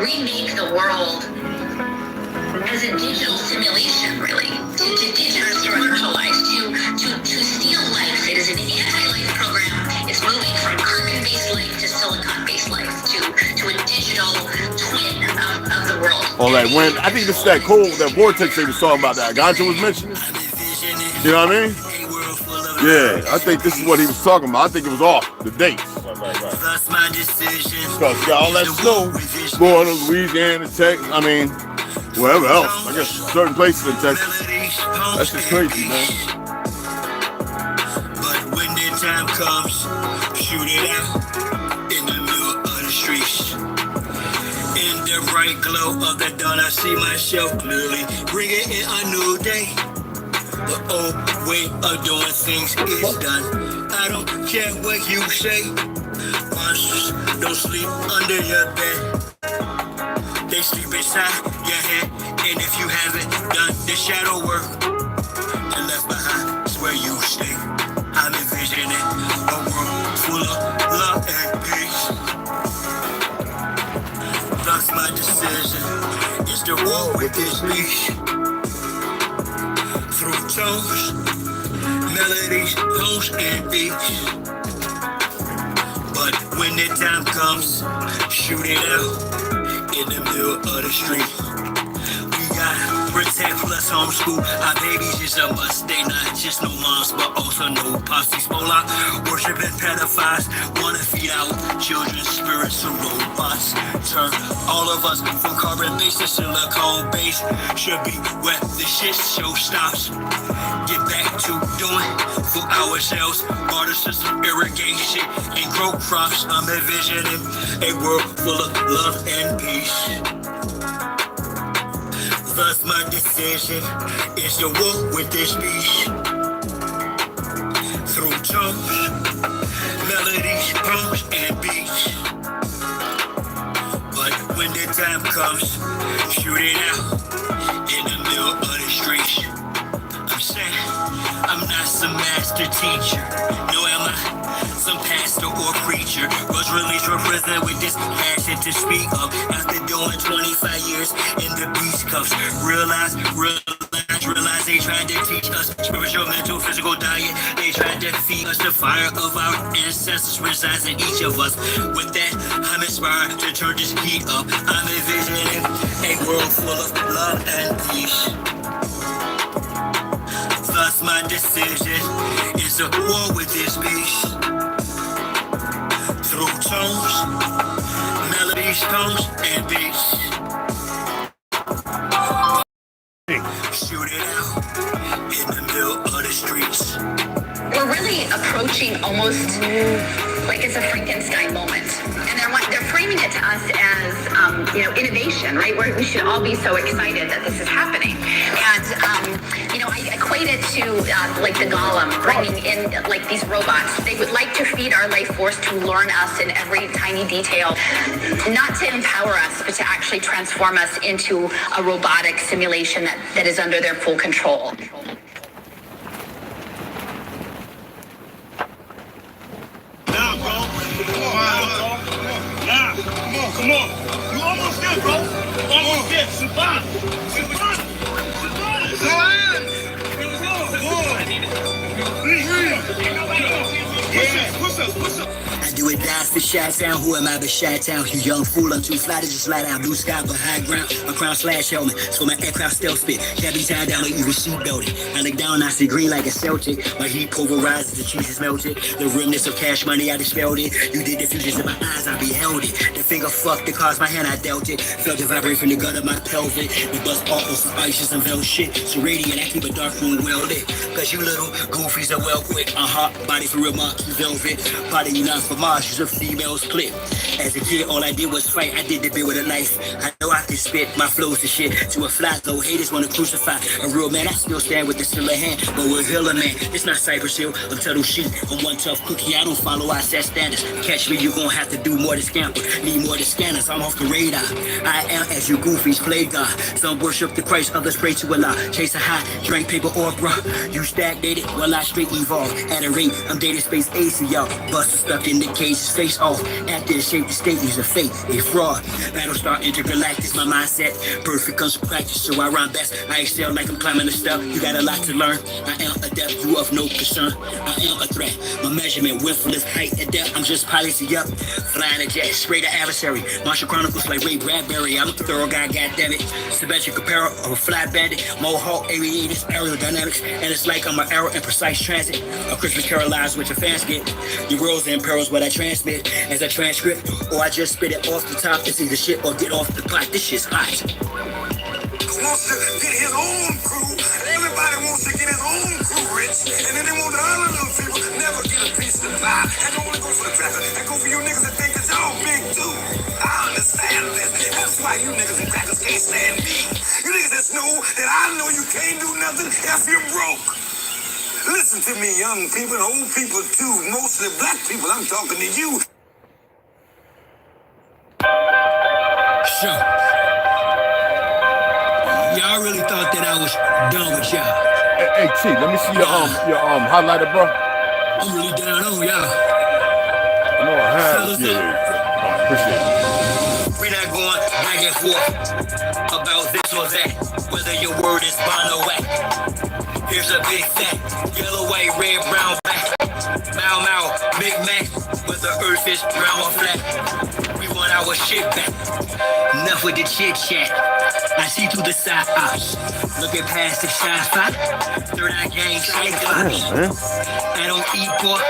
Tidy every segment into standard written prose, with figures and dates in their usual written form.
remake the world as a digital simulation, really, to digitalize, to steal life. It is an anti-life program. It's moving from carbon-based life to silicon-based life to a digital twin of the world. All right, when I think this is that cool, that vortex they was talking about that Ganja was mentioning. You know what I mean? Yeah, I think this is what he was talking about. I think it was off the dates. That's my decision. Because all that snow, Florida, Louisiana, Texas, I mean, wherever else. I guess certain places in Texas. That's just crazy, man. But when the time comes, shoot it out in the middle of the streets. In the bright glow of the dawn, I see myself clearly, bringing in a new day. The old way of doing things is done. I don't care what you say. Monsters don't sleep under your bed. They sleep inside your head. And if you haven't done the shadow work, and left behind is where you stay. I'm envisioning a world full of love and peace. That's my decision. It's the war with this beast. Through tones, melodies, tones, and beats. But when the time comes, shoot it out in the middle of the street. We got protect plus homeschool. Our babies is a must. They not just no moms, but also no pops. These Mola worshiping pedophiles wanna feed out children's spirits to robots. Turn all of us from carbon-based to silicone-based. Should be where the shit show stops. Get back to doing for ourselves. Water system, irrigation, and grow crops. I'm envisioning a world full of love and peace. Thus my decision is to walk with this beast. Through tones, melodies, poems, and beats. But when the time comes, shoot it out in the middle of the streets. I'm saying I'm not some master teacher, no am I some pastor or preacher. Was released from prison with this passion to speak up. After doing 25 years in the beast cuffs, realize they tried to teach us spiritual, mental, physical diet. They tried to feed us the fire of our ancestors resides in each of us. With that, I'm inspired to turn this heat up. I'm envisioning a world full of love and peace. Thus my decision is a war with this beast. Through tones, melodies, tones, and beats. Shoot it out in the middle of the streets. We're really approaching almost like it's a Frankenstein moment. And they're framing it to us as, innovation, right? Where we should all be so excited that this is happening. And, I equate it to like the Golem bringing in like these robots. They would like to feed our life force to learn us in every tiny detail, not to empower us, but to actually transform us into a robotic simulation that is under their full control. Come on. You almost there, bro. Almost there. Survive. Push up. I do it dies for Chi-Town. Who am I but Chi-Town? You young fool, I'm too fly to just slide out. Blue sky but high ground. A crown slash helmet. So my aircraft stealth spit. Can't be tied down like you was seat belted. I look down, I see green like a Celtic. My heat pulverizes, the cheese is melted. The remnants of cash money, I dispelled it. You did the futures in my eyes, I beheld it. The finger fucked the cards, my hand, I dealt it. Felt it vibrate from the gut of my pelvic. We bust off some ices and veil shit. So radiant, I keep a dark room well lit. Cause you little goofies are well quick. Body for real, monkey velvet. Body you not for Mars, use a female's clip. As a kid, all I did was fight. I did the bit with a knife. I know I can spit my flows to shit. To a fly, though haters wanna crucify a real man. I still stand with the still hand, but we're Hiller man. It's not Cypress Hill, I'm Tuttle Sheep. I'm one tough cookie, I don't follow our set standards. Catch me, you gon' have to do more to scamper. Need more to scanners, I'm off the radar. I am as you goofies play God. Some worship the Christ, others pray to Allah. Chase a high, drink paper or bruh. You stagnated, well I straight evolve. At a rate, I'm data space it's AC, y'all. Buster stuck in the cage, his face off. After the shape, the state, he's a fake, a fraud. Battlestar intergalactic, my mindset. Perfect comes from practice, so I rhyme best. I excel like I'm climbing the step. You got a lot to learn. I am adept, you of no concern. I am a threat. My measurement, width, height, and depth. I'm just policy up. Flying a jet, spray the adversary. Martial Chronicles like Ray Bradbury. I'm a thorough guy, goddammit. Symmetric apparel of a fly bandit. Mohawk, aviators, aerodynamics. And it's like I'm an arrow in precise transit. A Christmas carol lies what your fans get. Your world's in perils what I transmit as a transcript. Or I just spit it off the top. It's either shit or get off the pot. This shit's hot. Wants to get his own crew. Everybody wants to get his own crew rich. And then they want the other little people never get a piece of the pie. I don't want to go for the traffic. I go for you niggas that think that y'all big too. I understand this. That's why you niggas and crackers can't stand me. You niggas that know that I know you can't do nothing if you're broke. Listen to me, young people and old people too. Mostly black people, I'm talking to you. Sure. Y'all really thought that I was done with y'all. Hey, T, let me see your highlighter, bro. I'm really down on y'all. I know I have. Yeah. Appreciate it. We're not going back and forth about this or that, whether your word is bond or whack. Here's a big fat, yellow, white, red, brown, black. Mau Mau, Big Mac, whether earth is brown or flat. We want our shit back. Enough with the chit chat. I see through the side ops. Looking past the shot spot. Third eye gang, cyclops. I don't eat pork,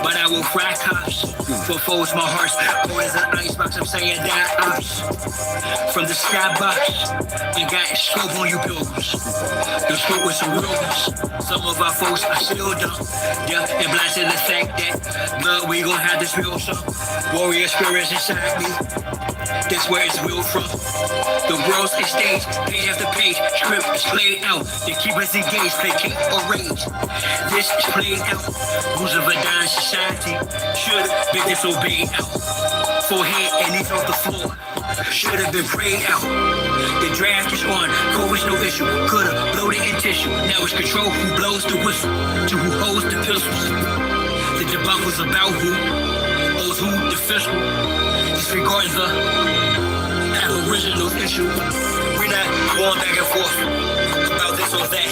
but I will fry cops. For foes, my heart's cold as an icebox. I'm saying that ops. From the skybox, and got scope on you pilgrims. The scope with some real ones. Some of our folks are still dumb. Yeah, and blind to the fact that blood, we gon' have this real some warrior spirits inside me. That's where it's real from. The world's a stage, page after page, script is played out. They keep us engaged, placate or rage. This is played out. Rules of a dying society should be disobeyed out. Forehead and knees off the floor should have been prayed out. The draft is on, COVID's no issue. Could've bloated in tissue. Now it's control who blows the whistle to who holds the pistols. The debacle's about who owes who the fiscal. Disregarding the aboriginal issue. We're not going back and forth about this or that.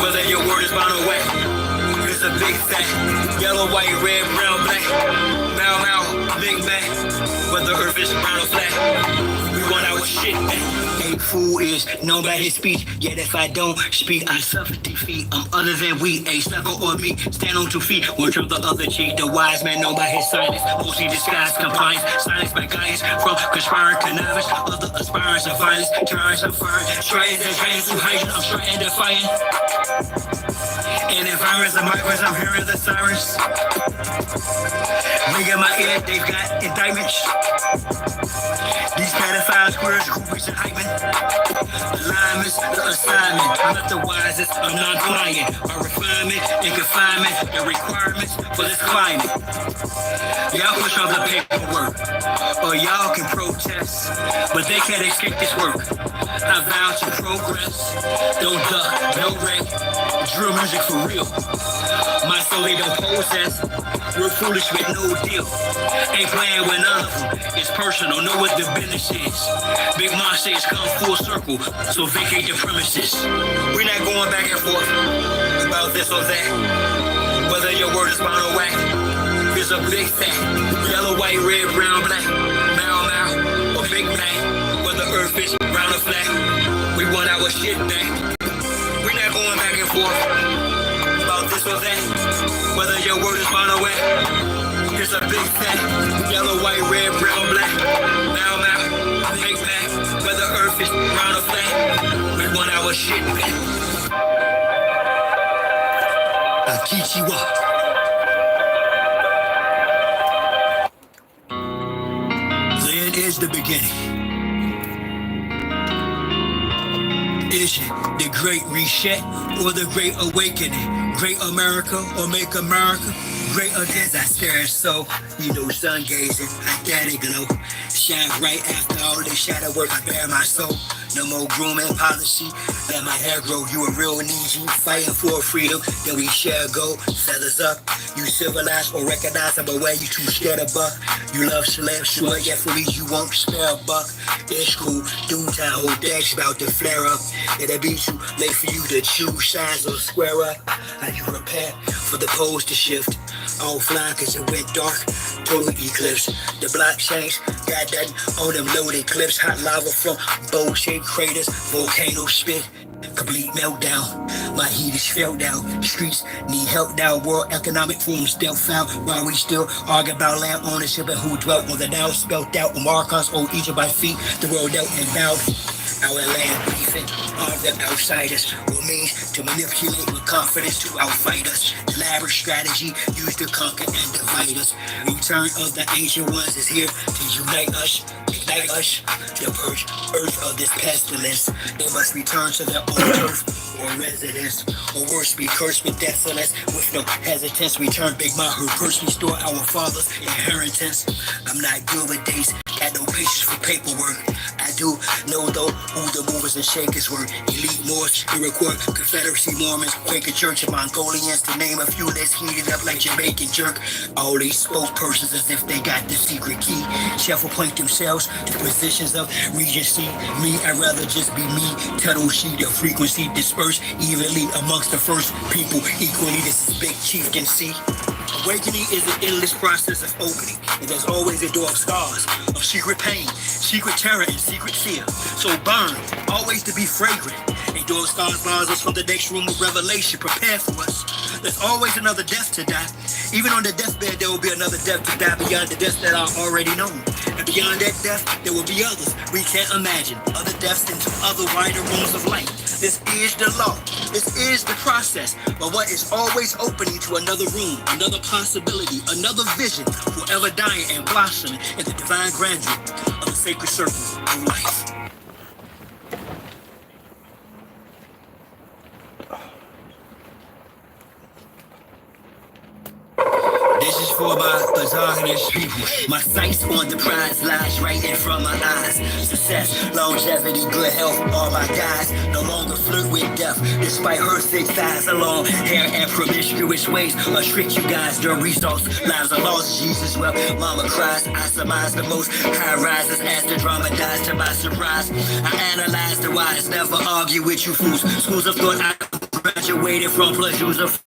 Whether your word is bond or whack. It's a big fat, yellow, white, red, brown, black. Mau Mau, Big Mac, whether earth is brown or flat. We want our shit back. A fool is known by his speech, yet if I don't speak, I suffer defeat. I'm other than we, a sucker or me. Stand on 2 feet, one turn the other cheek. The wise man known by his silence, mostly disguised compliance. Silence by guidance from conspiring connivance. Other aspirants of violence, trying some fire. Trying to trans to hide, I'm trying to defiant. And environments of migrants, I'm hearing the sirens. Ring in my ear, they've got indictments. These pedophiles, queers, groupies, and hymen. Alignments, the assignment. I'm not the wisest, I'm non-client. My refinement and confinement, the requirements for this climate. Y'all push off the paperwork, or y'all can protest, but they can't escape this work. I vow to progress, don't duck, no wreck. Drill music for real. My soul they don't possess. We're foolish with no deal. Ain't playing with none of them. It's personal, know what the business is. Big Mom says come full circle, so vacate the premises. We're not going back and forth about this or that. Whether your word is bond or whack. Here's a big fat, yellow, white, red, brown, black. Mau Mau, or Big Mac. Whether earth is round or flat. We want our shit back. We're not going back and forth about this or that. Whether your word is bond or whack. Here's a big fat, yellow, white, red, brown, black. Mau Mau, Big Mac. Whether earth is round or flat. We want our shit back. Akichiwa. Then is the beginning. Is it the Great Reset or the Great Awakening? Great America or Make America Greater as I stare so, you know, sun gazing, I let it glow. Shine right after all this shadow work, I bear my soul. No more grooming policy, let my hair grow. You a real Niji, fighting for freedom, then we share gold. Feathers up, you civilized or recognize I'm aware you too scared of buck. You love celeb, sure, yeah, for me you won't spare a buck. It's cool, doom time, whole deck's about to flare up. It'll be too late for you to choose, shines or square up. How you prepare for the poles to shift? Offline cause it went dark, total eclipse. The blockchains got that on them loaded clips. Hot lava from bowl-shaped craters, volcano spit. Complete meltdown, my heat is felt down. Streets need help now, World Economic Forum still found. While we still argue about land ownership and who dwelt on the now spelt out. Marcos old Egypt by feet, the world dealt and bowed. Our land beefing, armed them outsiders. What means to manipulate with confidence to outfight us. Elaborate strategy used to conquer and divide us. Return of the ancient ones is here to unite us, ignite us, to purge earth of this pestilence. They must return to their own turf or residence, or worse, be cursed with desolence. With no hesitance, return Big Ma who cursed, restore our father's inheritance. I'm not good with dates, got no patience for paperwork. I do know though who the movers and shakers were. Elite Moors, Iroquois, Confederacy Mormons, Quaker Church, and Mongolians, to name a few that's heated up like Jamaican jerk. All these spokespersons as if they got the secret key. Shuffle point themselves to positions of regency. Me, I'd rather just be me. Tunnel sheet of frequency dispersed evenly amongst the first people. Equally, this is Big Chief can see. Awakening is an endless process of opening, and there's always a door of scars, of secret pain, secret terror, and secret fear. So burn, always to be fragrant. A door of scars bars us from the next room of revelation. Prepare for us. There's always another death to die. Even on the deathbed, there will be another death to die beyond the deaths that are already known. And beyond that death, there will be others we can't imagine. Other deaths into other wider rooms of light. This is the law. This is the process. But what is always opening to another room, another possibility, another vision, forever dying and blossoming in the divine grandeur of the sacred circle of life. This is for my misogynist people. My sights on the prize lies right in front of my eyes. Success, longevity, good health, all my guys no longer flirt with death. Despite her thick thighs, long hair and promiscuous ways, I trick you guys. The results, lives are lost. Jesus wept, mama cries. I surmise the most high rises as the drama dies. To my surprise, I analyze the wise. Never argue with you fools. Schools of thought I graduated from, plus use of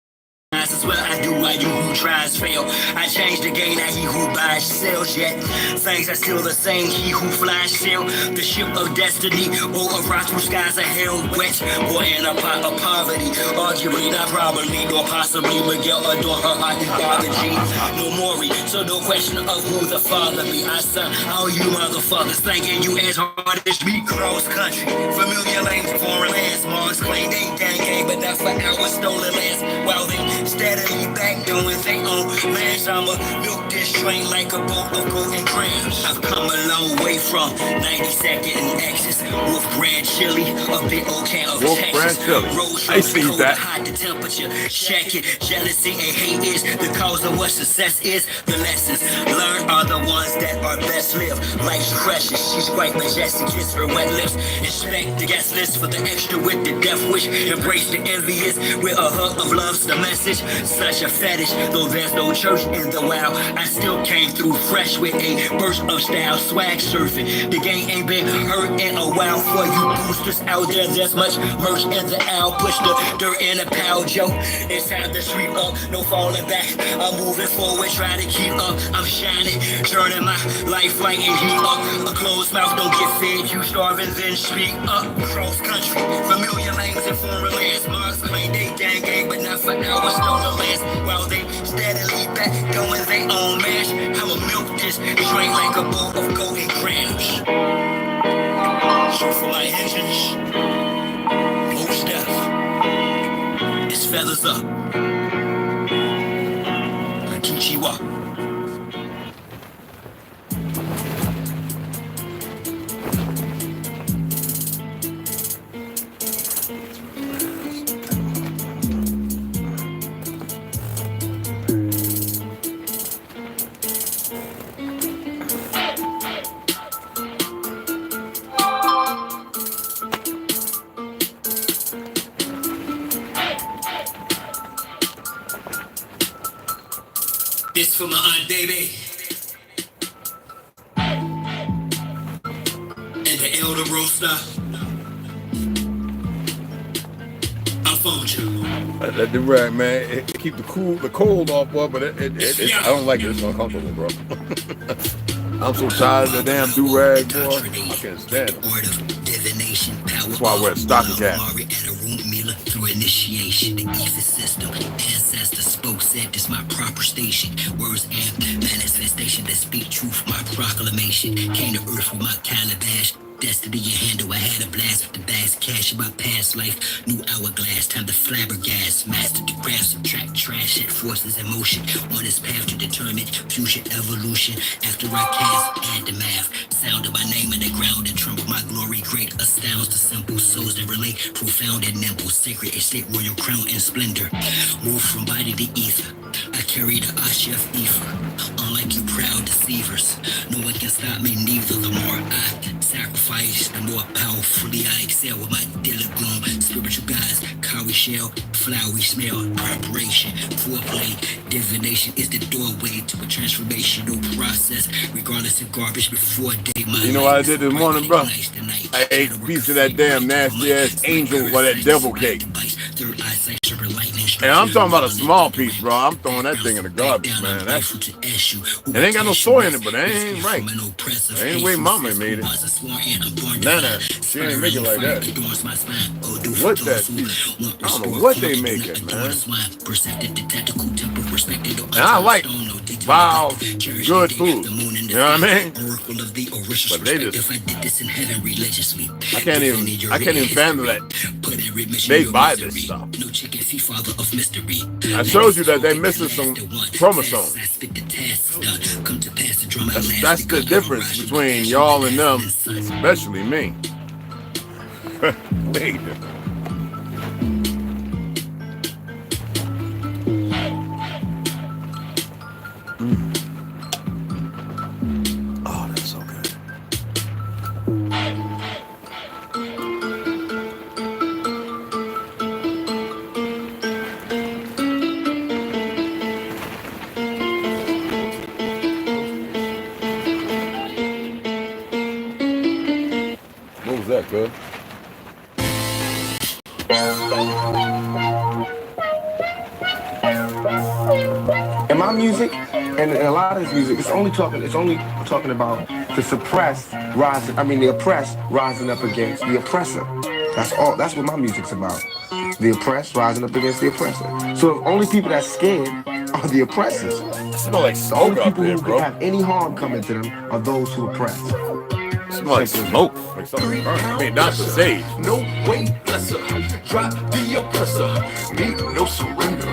as well I do why you who tries fail. I change the game, not he who buys sells yet. Things are still the same, he who flies sail the ship of destiny, or a rock through skies of hell wet, or in a pot of poverty. Arguably, not probably, nor possibly Miguel adore her ideology. No more, so no question of who the father be. I son, all you motherfuckers thinking you as hard as me. Cross country, familiar lanes, foreign lands. Mars claim they gang, but not for our stolen lands. While they steadily back doing they own lands, I'ma milk this train like a boat of golden grams. I've come a long way from 92nd and Exes, Wolf Brand Chili, a bit old can of Wolf Texas. Brand Chili. I see that. Hide the temperature, check it. Jealousy and hate is the cause of what success is. The lessons learned are the ones that are best lived. Life's precious, she's quite majestic, kiss her wet lips. Inspect the guest list for the extra with the death wish. Embrace the envious with a hug of love's the message. Such a fetish, though there's no church in the wild. I still came through fresh with a burst of style, swag surfing. The game ain't been hurt in a while. For you boosters out there, there's much merch in the owl. Push the dirt in the pile, Joe. It's time to sweep up, no falling back. I'm moving forward, trying to keep up. I'm shining, turning my life like a heat up. A closed mouth don't get fed, you starving, then speak up. Cross country, familiar lanes and foreign lands. Mars claim they gang, but not for hours. Stolen lands, while they steadily back doing they own mash. I'ma milk this train like a bowl of golden grams. So for my engines, most death, it's feathers up. Kichiwa. for my aunt baby. And the elder roaster. I phoned you. That do right, man. It keep the cold off, boy, but I don't like it. It's uncomfortable, bro. I'm so tired of the damn do-rag, boy. I can't stand it. That's why I wear a stocking cap. Through initiation, the ether system, ancestor spoke, said this my proper station. Words and manifestation that speak truth, my proclamation. Came to earth with my calabash. Destiny you handle, I had a blast with the bass cash in my past life. New hourglass, time to flabbergast. Mastered the craft, subtract trash, set forces in motion. On this path to determine future evolution. After I cast, add the math. Sound of my name in the ground and tremble. My glory great astounds the simple souls that relate. Profound and nimble, sacred estate, royal crown and splendor. Move from body to ether. I carry the Ashef ether. Unlike you proud deceivers, no one can stop me, neither. The more I sacrifice, the more powerfully I excel with my diligum. Spiritual guys, cowrie shell, flowery smell, preparation, foreplay, divination is the doorway to a transformational process. Regardless of garbage before day, my you know what I did this morning, bro? I ate a piece of that damn nasty ass angel or that devil cake. And I'm talking about a small piece, bro. I'm throwing that thing in the garbage, man. It ain't got no soy in it, but that ain't right. That ain't the way mama made it. Nah, she ain't make it like that. What that piece? I don't know what they make it, man. And I like vile, good food. You know what I mean? But they just, I can't even fathom that they buy this stuff. I showed you that they missing some chromosomes. That's the difference between y'all and them, especially me. Wait. Oh, that's so good. What was that, cuz? In my music, and a lot of this music, it's only talking about the suppressed rising. I mean, the oppressed rising up against the oppressor. That's all. That's what my music's about. The oppressed rising up against the oppressor. So the only people that's scared are the oppressors. Smell like The smoke only up people there, who bro. can have any harm coming to them are those who oppress. Smell like smoke. Like something burning. I mean, not the sage. No weight lesser, drop the oppressor, need no surrender,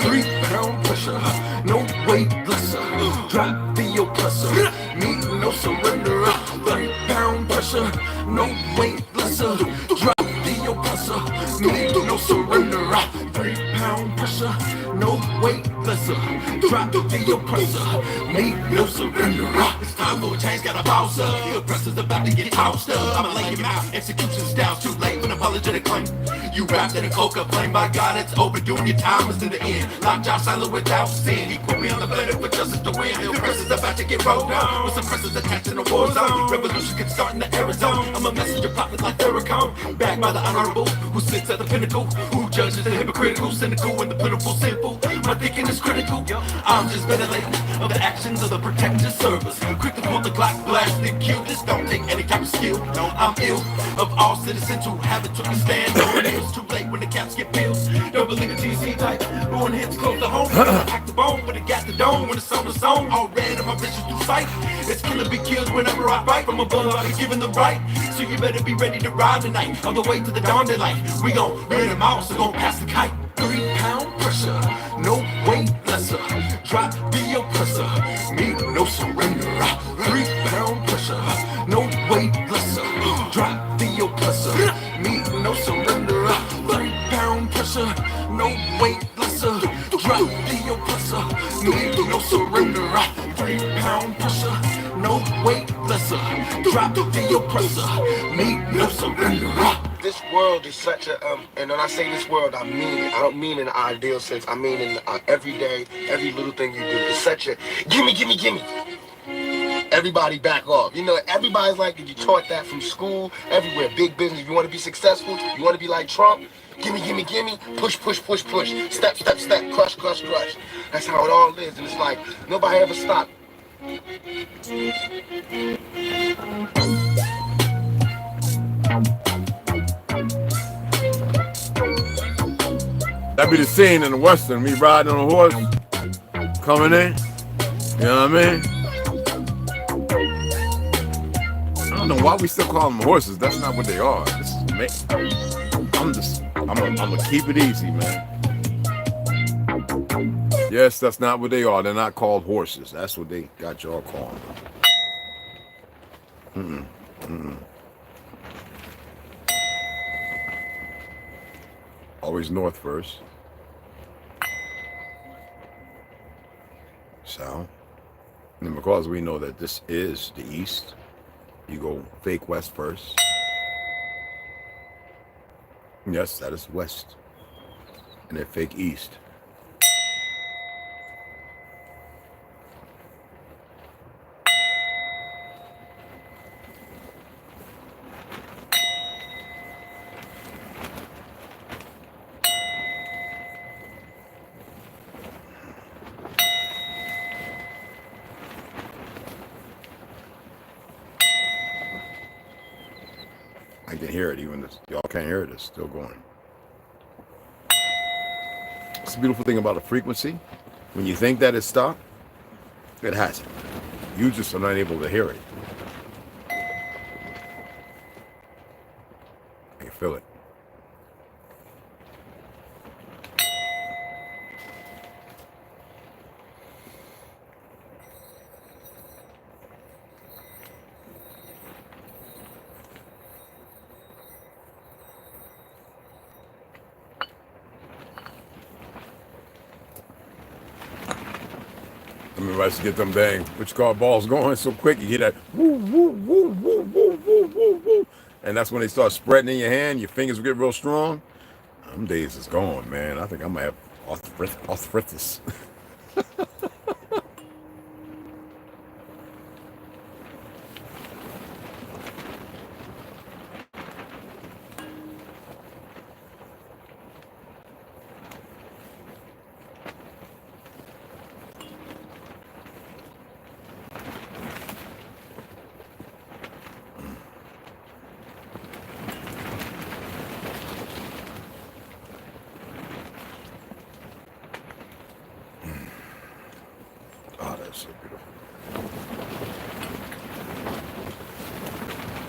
3-pound pressure, no weight lesser, drop the oppressor, need no surrender, 3-pound pressure, no weight lesser, drop the oppressor, need no surrender, 3-pound pressure, no weight lesser, drop the oppressor, need no surrender. It's time for a change, got a boss up, the oppressor's about to get tossed up. I'ma lay him out, execution's down, too late for an apologetic claim. You wrapped in a coca flame, by God, it's overdue. Your time is to the end. Locked out silent without sin. He put me on the blender for justice to win. The oppressor's about to get rolled down. With suppressors attached in a war zone. Revolution can start in the Arizona. I'm a messenger popping like Farrakhan. Backed by the honorable, who sits at the pinnacle. Who judges the hypocritical, cynical, and the pitiful, sinful. My thinking is critical. I'm just ventilating of the actions of the protective service. Quick to pull the Glock, blast and kill. This don't take any type of skill. No, I'm ill of all citizens who haven't took a stand. No, it's too late when the caps get peeled. Don't believe the TC type. Going hits close to home. Act the bone, but it got the dome. When it's on the zone, all red of my vision through sight. It's killer be killed whenever I fight. From above, I be given the right. So you better be ready to ride tonight. On the way to the dawn daylight. We gon' rid them out, so gon' pass the kite. 3-pound pressure, no weight lesser. Drop the oppressor, need no surrender. 3-pound pressure, no weight lesser. Drop the oppressor, need no surrender. 3-pound pressure, no weight lesser. Drop the oppressor, need no surrender. 3-pound pressure, no weight lesser. Drop the oppressor, need no surrender. this world is such a and when I say this world, I mean it. I don't mean in the ideal sense. I mean in every day, every little thing you do. It's such a gimme, gimme, gimme. Everybody back off. You know, everybody's like, you taught that from school, everywhere. Big business. If you want to be successful, you want to be like Trump, gimme, gimme, gimme, push, push, push, push, step, step, step, crush, crush, crush. That's how it all is. And it's like, nobody ever stopped. That be the scene in the Western, me riding on a horse, coming in, you know what I mean? I don't know why we still call them horses. That's not what they are. This is me. I'm gonna keep it easy, man. Yes, that's not what they are. They're not called horses. That's what they got y'all calling them. Always north first. South. And because we know that this is the east, you go fake west first. Yes, that is west. And then fake east. I can hear it, even this. Y'all can't hear it, it's still going. It's the beautiful thing about a frequency. When you think that it's stopped, it hasn't. You just are not able to hear it. I can feel it. Everybody's to get them dang, what you call balls going so quick, you hear that woo, woo, woo, woo, woo, woo, woo, woo. And that's when they start spreading in your hand, your fingers will get real strong. Them days is gone, man. I think I might have arthritis.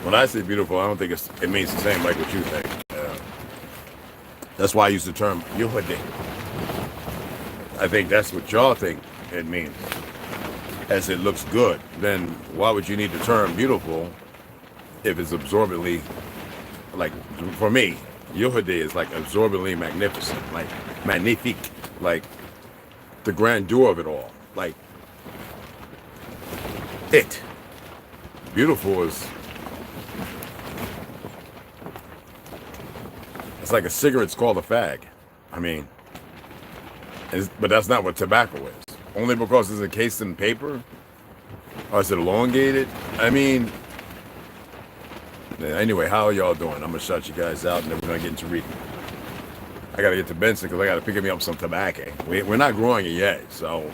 When I say beautiful, I don't think it means the same like what you think. That's why I use the term yuhade. I think that's what y'all think it means. As it looks good, then why would you need the term beautiful if it's absorbently, like for me, yuhade is like absorbently magnificent, like magnifique, like the grandeur of it all, like it. Beautiful is, it's like a cigarette's called a fag. I mean, but that's not what tobacco is. Only because it's encased in paper? Or is it elongated? I mean, anyway, how are y'all doing? I'm going to shut you guys out and then we're going to get into reading. I got to get to Benson because I got to pick me up some tobacco. We're not growing it yet, so.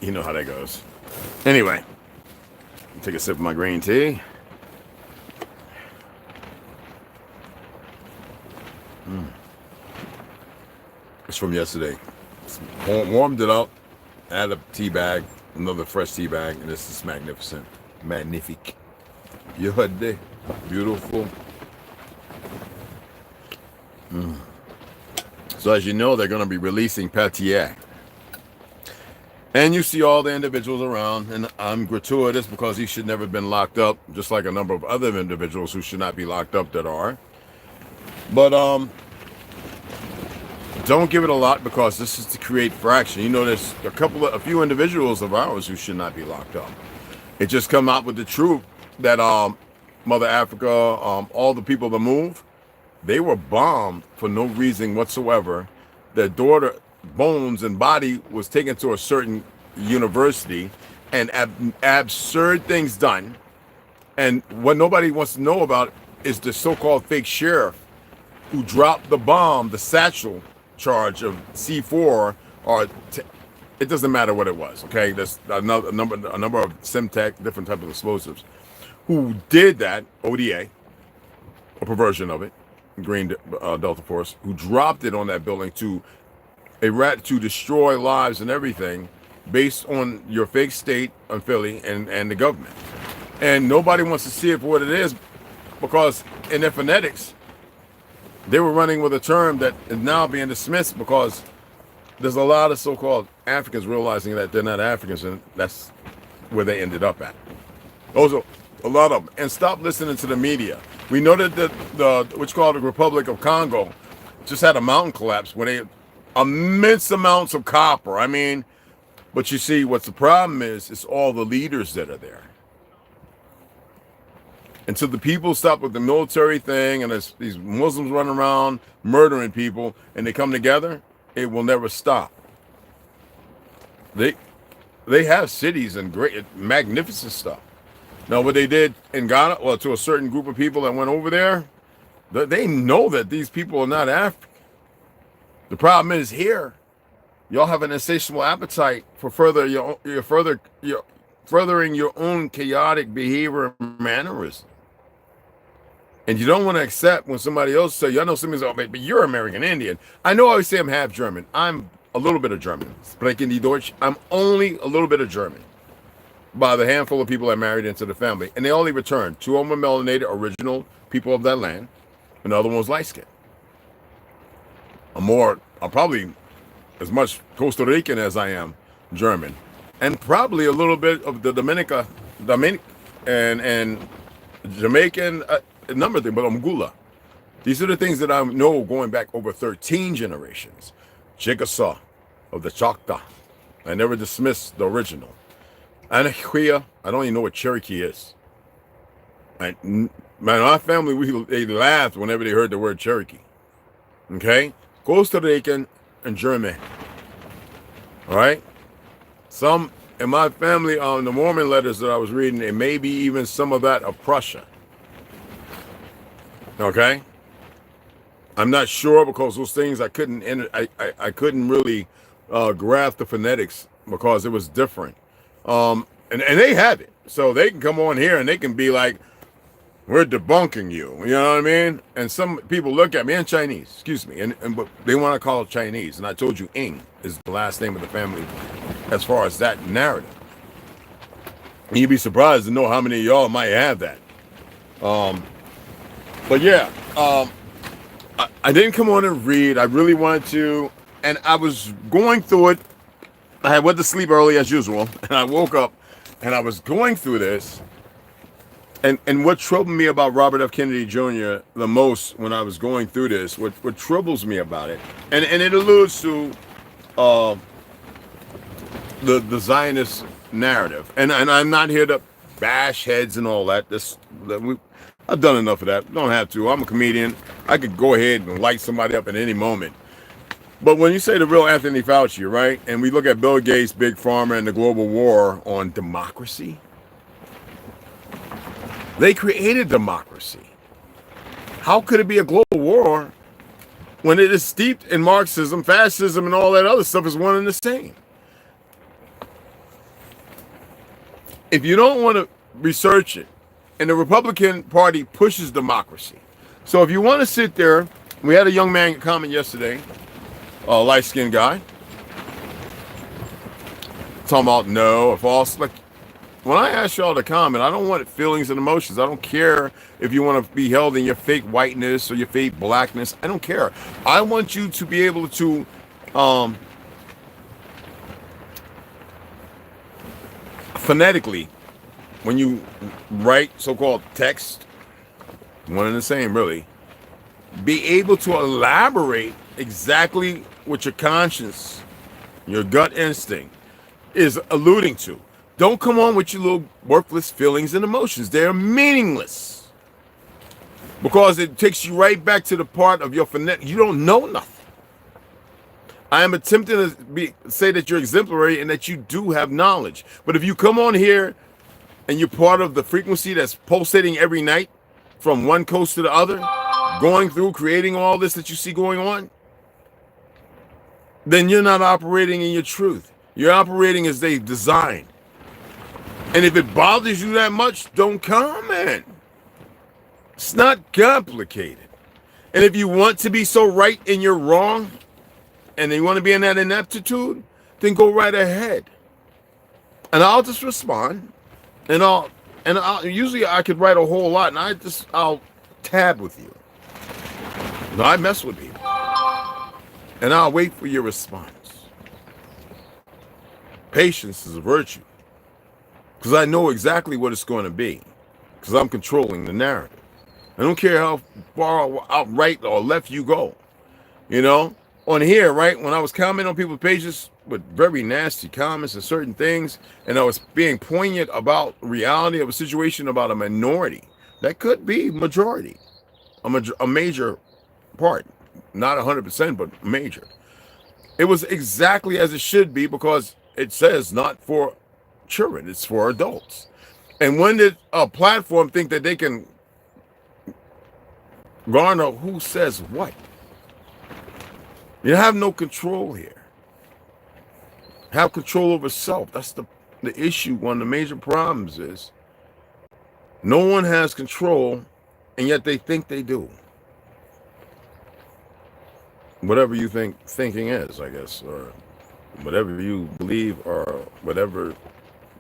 You know how that goes. Anyway, take a sip of my green tea. It's from yesterday. Warmed it up, add a tea bag, another fresh tea bag, and this is magnificent. Magnifique. Yuhade. Beautiful. So as you know, they're going to be releasing Patier. And you see all the individuals around, and I'm gratuitous because he should never have been locked up, just like a number of other individuals who should not be locked up that are. But don't give it a lot because this is to create fraction. You know, there's a few individuals of ours who should not be locked up. It just come out with the truth that Mother Africa, all the people that move, they were bombed for no reason whatsoever. Their daughter bones and body was taken to a certain university, and absurd things done. And what nobody wants to know about is the so-called fake sheriff who dropped the bomb, the satchel charge of C4, or it doesn't matter what it was. Okay, there's a number of Semtech, different type of explosives. Who did that? ODA, a perversion of it, Green Delta Force, who dropped it on that building to destroy lives and everything, based on your fake state of Philly and the government. And nobody wants to see it for what it is, because in their phonetics, they were running with a term that is now being dismissed because there's a lot of so-called Africans realizing that they're not Africans, and that's where they ended up at. Those are a lot of them. And stop listening to the media. We know that the what's called the Republic of Congo just had a mountain collapse where they immense amounts of copper. I mean, but you see, what's the problem is, it's all the leaders that are there. Until the people stop with the military thing and these Muslims running around murdering people and they come together, it will never stop. They have cities and great, magnificent stuff. Now, what they did in Ghana, well, to a certain group of people that went over there, they know that these people are not African. The problem is here, y'all have an insatiable appetite for furthering your own chaotic behavior and mannerism. And you don't want to accept when somebody else says, I know somebody's like, but you're American Indian. I know I always say I'm half German. I'm a little bit of German. Sprechen die Deutsch. I'm only a little bit of German. By the handful of people I married into the family. And they only returned. 2 of them were melanated, original people of that land. And the other one was light-skinned. I'm probably as much Costa Rican as I am German. And probably a little bit of the Dominican and Jamaican, a number of things, but Mgula. These are the things that I know going back over 13 generations. Chickasaw of the Choctaw. I never dismissed the original. Anahuia, I don't even know what Cherokee is. My family, they laughed whenever they heard the word Cherokee. Okay? Costa Rican and German. All right? Some in my family, on the Mormon letters that I was reading, it may be even some of that of Prussia. Okay? I'm not sure, because those things I couldn't really grasp the phonetics because it was different. And they have it. So they can come on here and they can be like, we're debunking you. You know what I mean? And some people look at me, in Chinese, excuse me, but they want to call it Chinese. And I told you Ng is the last name of the family as far as that narrative. And you'd be surprised to know how many of y'all might have that. But yeah, I didn't come on and read. I really wanted to, and I was going through it. I went to sleep early as usual, and I woke up, and I was going through this. And what troubled me about Robert F. Kennedy Jr. the most when I was going through this, what troubles me about it, and it alludes to the Zionist narrative. And I'm not here to bash heads and all that. I've done enough of that. Don't have to. I'm a comedian. I could go ahead and light somebody up at any moment. But when you say the real Anthony Fauci, right, and we look at Bill Gates, Big Pharma, and the global war on democracy, they created democracy. How could it be a global war when it is steeped in Marxism, fascism, and all that other stuff is one and the same? If you don't want to research it, and the Republican Party pushes democracy. So if you want to sit there, we had a young man comment yesterday, a light-skinned guy, talking about no or false. Like, when I ask y'all to comment, I don't want feelings and emotions. I don't care if you want to be held in your fake whiteness or your fake blackness. I don't care. I want you to be able to phonetically, when you write so-called text, one and the same really, be able to elaborate exactly what your conscience, your gut instinct is alluding to. Don't come on with your little worthless feelings and emotions. They're meaningless. Because it takes you right back to the part of your finesse. You don't know nothing. I am attempting to say that you're exemplary and that you do have knowledge. But if you come on here and you're part of the frequency that's pulsating every night from one coast to the other, going through, creating all this that you see going on, then you're not operating in your truth. You're operating as they've designed. And if it bothers you that much, don't comment. It's not complicated. And if you want to be so right and you're wrong, and you want to be in that ineptitude, then go right ahead. And I'll just respond. And I'll usually I could write a whole lot, and I'll tab with you. I mess with people. And I'll wait for your response. Patience is a virtue. Because I know exactly what it's going to be. Because I'm controlling the narrative. I don't care how far out right or left you go. You know? On here, right, when I was commenting on people's pages with very nasty comments and certain things, and I was being poignant about reality of a situation about a minority, that could be majority, a major part, not 100%, but major. It was exactly as it should be because it says not for children, it's for adults. And when did a platform think that they can garner who says what? You have no control here. Have control over self. That's the issue. One of the major problems is no one has control, and yet they think they do. Whatever you think thinking is, I guess, or whatever you believe, or whatever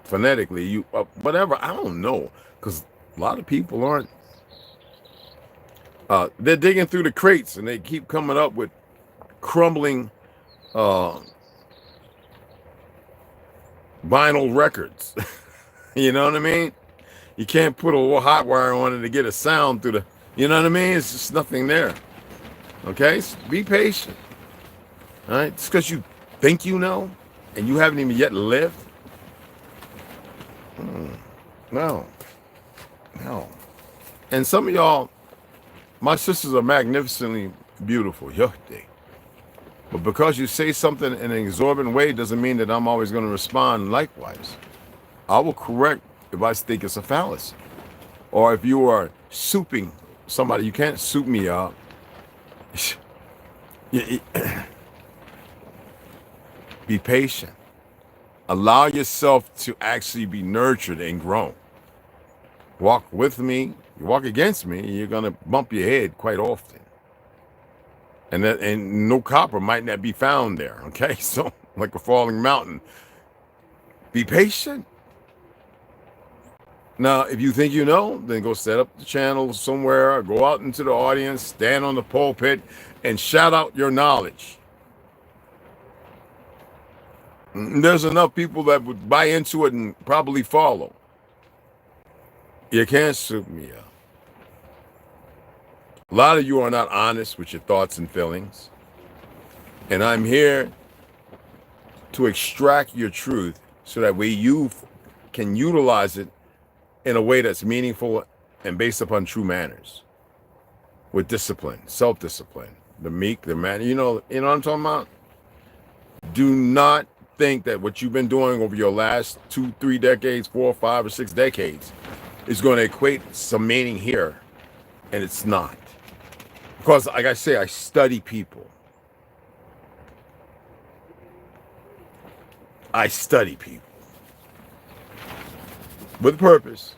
phonetically you, whatever, I don't know, because a lot of people aren't. They're digging through the crates, and they keep coming up with crumbling vinyl records. You know what I mean? You can't put a hot wire on it to get a sound through the, you know what I mean? It's just nothing there. Okay? So be patient. All right? Just because you think you know and you haven't even yet lived. No. And some of y'all, my sisters are magnificently beautiful. But because you say something in an exorbitant way doesn't mean that I'm always going to respond likewise. I will correct if I think it's a fallacy. Or if you are souping somebody, you can't soup me up. Be patient. Allow yourself to actually be nurtured and grown. Walk with me. You walk against me, you're going to bump your head quite often. And no copper might not be found there, okay? So, like a falling mountain. Be patient. Now, if you think you know, then go set up the channel somewhere, or go out into the audience, stand on the pulpit, and shout out your knowledge. There's enough people that would buy into it and probably follow. You can't soup me up. A lot of you are not honest with your thoughts and feelings. And I'm here to extract your truth so that way you can utilize it in a way that's meaningful and based upon true manners. With discipline, self-discipline, the meek, the man. You know what I'm talking about? Do not think that what you've been doing over your last 2, 3 decades, 4, 5, or 6 decades is going to equate some meaning here. And it's not. Because, like I say, I study people. I study people. With purpose,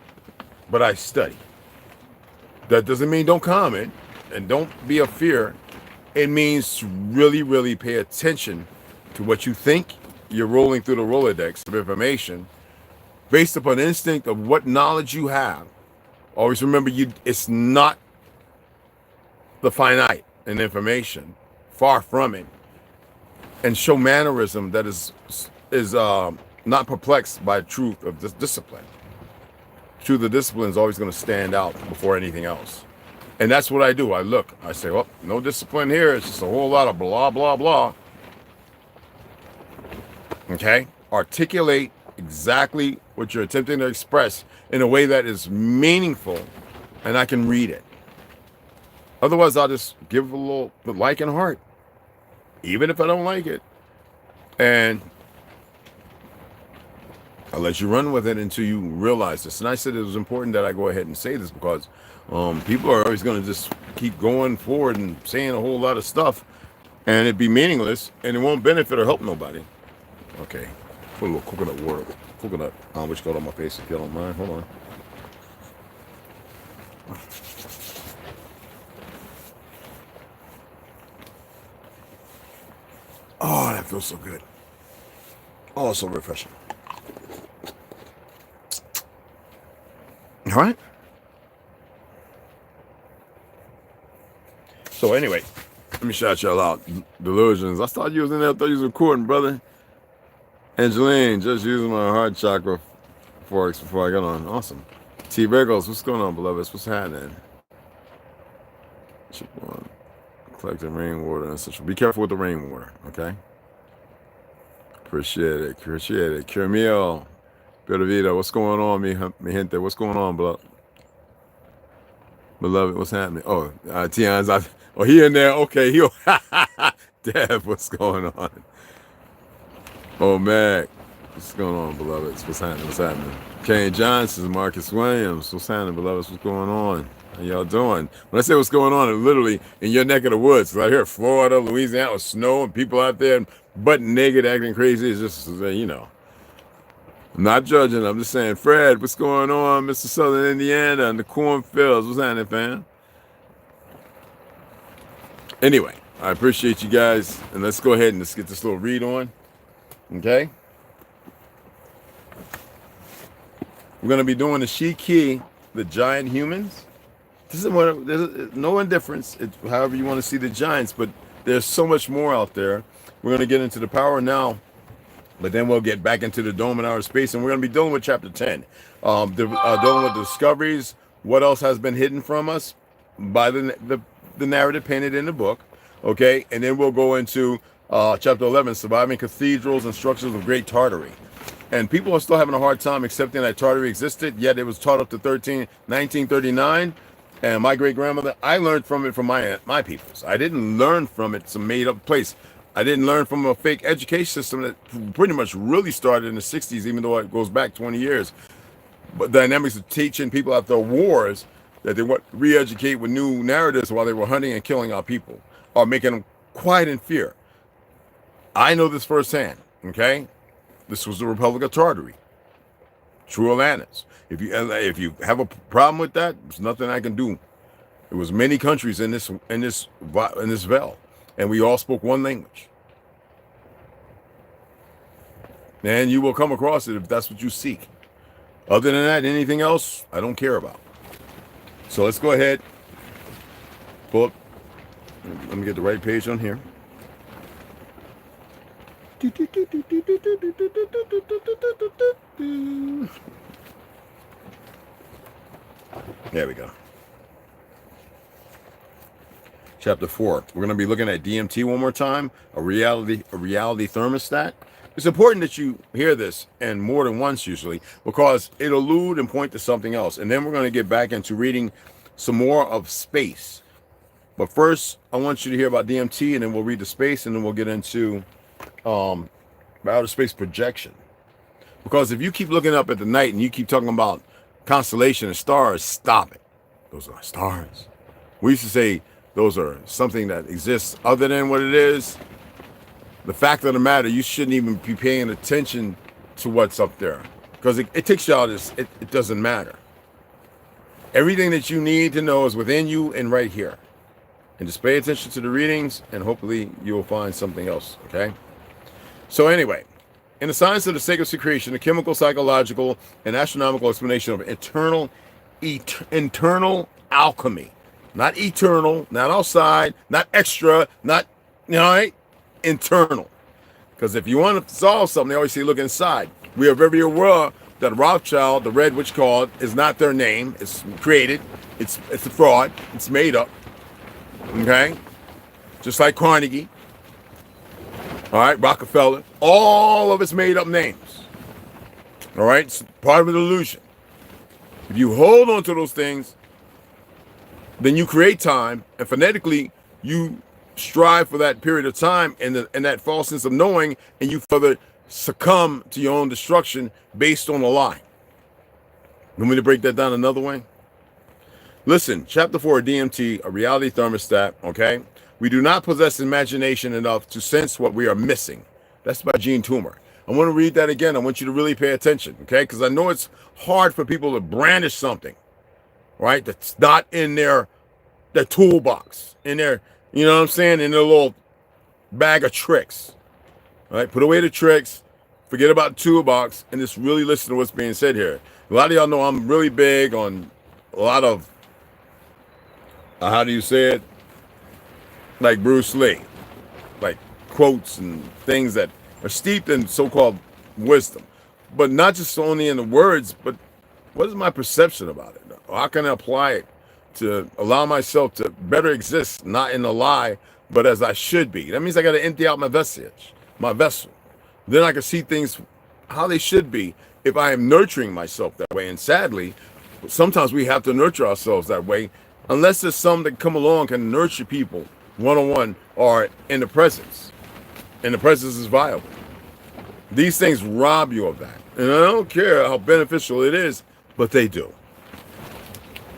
but I study. That doesn't mean don't comment and don't be a fear. It means to really, really pay attention to what you think. You're rolling through the Rolodex of information based upon instinct of what knowledge you have. Always remember, it's not the finite in information, far from it, and show mannerism that is not perplexed by truth of this discipline. Truth of discipline is always going to stand out before anything else. And that's what I do. I look, I say, well, no discipline here. It's just a whole lot of blah, blah, blah. Okay? Articulate exactly what you're attempting to express in a way that is meaningful and I can read it. Otherwise, I'll just give a little like and heart, even if I don't like it. And I'll let you run with it until you realize this. And I said it was important that I go ahead and say this because people are always going to just keep going forward and saying a whole lot of stuff and it'd be meaningless and it won't benefit or help nobody. Okay, put a little coconut water, which got on my face if you don't mind. Hold on. Oh, that feels so good. Oh, so refreshing. All right. So anyway, let me shout y'all out. Delusions. I started using that. I thought you was recording, brother. Angeline, just using my heart chakra forks before I got on. Awesome. T Regals, what's going on, beloveds? What's happening? Collecting rainwater and such. Be careful with the rainwater, okay? Appreciate it. Appreciate it. Camille, Pura Vida, what's going on, mi gente? What's going on, beloved? What's happening? Oh, Tian's out. Oh, he in there. Okay, he. Deb, what's going on? Oh, Mac, what's going on, beloveds? What's happening? What's happening? Kane Johnson, Marcus Williams, what's happening, beloveds? What's going on? How y'all doing? When I say what's going on, it's literally in your neck of the woods. Right here, Florida, Louisiana, with snow and people out there butt naked, acting crazy. It's just, you know. I'm not judging. I'm just saying, Fred, what's going on? Mr. Southern Indiana and the cornfields. What's happening, fam? Anyway, I appreciate you guys. And let's go ahead and let's get this little read on. Okay? We're going to be doing the Shiki, the giant humans. This is what, there's no indifference, however you want to see the giants, but there's so much more out there. We're going to get into the power now, but then we'll get back into the dome and outer space, and we're going to be dealing with chapter 10. Dealing with the discoveries, what else has been hidden from us by the narrative painted in the book, okay? And then we'll go into chapter 11, surviving cathedrals and structures of Great Tartary. And people are still having a hard time accepting that Tartary existed, yet it was taught up to 1939. And my great-grandmother, I learned from it from my peoples. I didn't learn from it some made-up place. I didn't learn from a fake education system that pretty much really started in the 60s, even though it goes back 20 years. But dynamics of teaching people after wars that they want to re-educate with new narratives while they were hunting and killing our people, or making them quiet in fear. I know this firsthand, okay? This was the Republic of Tartary, true Atlantis. If you have a problem with that, there's nothing I can do. There was many countries in this veil, and we all spoke one language. And you will come across it if that's what you seek. Other than that, anything else, I don't care about. So let's go ahead. Pull up. Let me get the right page on here. There we go. Chapter 4. We're going to be looking at DMT one more time, a reality thermostat. It's important that you hear this, and more than once usually, because it'll allude and point to something else. And then we're going to get back into reading some more of space. But first, I want you to hear about DMT, and then we'll read the space, and then we'll get into outer space projection. Because if you keep looking up at the night and you keep talking about constellation and stars, stop it. Those are stars. We used to say those are something that exists other than what it is. The fact of the matter, you shouldn't even be paying attention to what's up there, because it takes you out. It doesn't matter. Everything that you need to know is within you and right here. And just pay attention to the readings, and hopefully you'll find something else, okay? So anyway, in the science of the sacred secretion, the chemical, psychological, and astronomical explanation of internal alchemy. Not eternal, not outside, not extra, not, right? Internal. Because if you want to solve something, they always say, look inside. We are very aware that Rothschild, the Red Witch called, is not their name. It's created. It's a fraud. It's made up. Okay? Just like Carnegie. All right, Rockefeller. All of it's made up names. All right? It's part of an illusion. If you hold on to those things, then you create time, and phonetically, you strive for that period of time and that false sense of knowing, and you further succumb to your own destruction based on a lie. Want me to break that down another way? Listen, chapter 4 of DMT, a reality thermostat, okay? We do not possess imagination enough to sense what we are missing. That's by Gene Toomer. I want to read that again. I want you to really pay attention, okay? Because I know it's hard for people to brandish something, right? That's not in their toolbox, in their, you know what I'm saying, in their little bag of tricks, right? Put away the tricks, forget about the toolbox, and just really listen to what's being said here. A lot of y'all know I'm really big on a lot of, how do you say it? Like Bruce Lee, like quotes and things that are steeped in so-called wisdom, but not just only in the words, but what is my perception about it? How can I apply it to allow myself to better exist, not in a lie, but as I should be? That means I got to empty out my vessel. Then I can see things how they should be if I am nurturing myself that way. And sadly, sometimes we have to nurture ourselves that way, unless there's some that come along can nurture people one-on-one or in the presence. And the presence is viable. These things rob you of that. And I don't care how beneficial it is, but they do.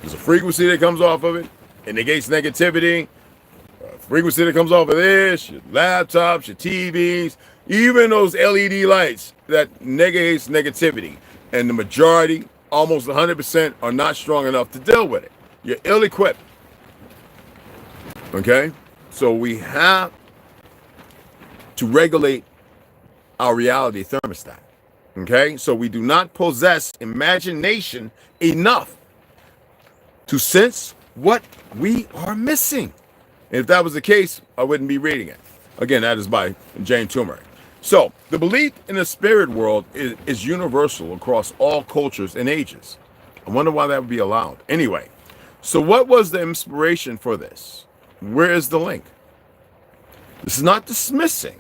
There's a frequency that comes off of it. It negates negativity. A frequency that comes off of this, your laptops, your TVs, even those LED lights that negates negativity. And the majority, almost 100%, are not strong enough to deal with it. You're ill-equipped. Okay? So we have to regulate our reality thermostat. Okay? So we do not possess imagination enough to sense what we are missing. And if that was the case, I wouldn't be reading it. Again, that is by Jane Toomer. So the belief in the spirit world is universal across all cultures and ages. I wonder why that would be allowed. Anyway, so what was the inspiration for this? Where is the link? This is not dismissing,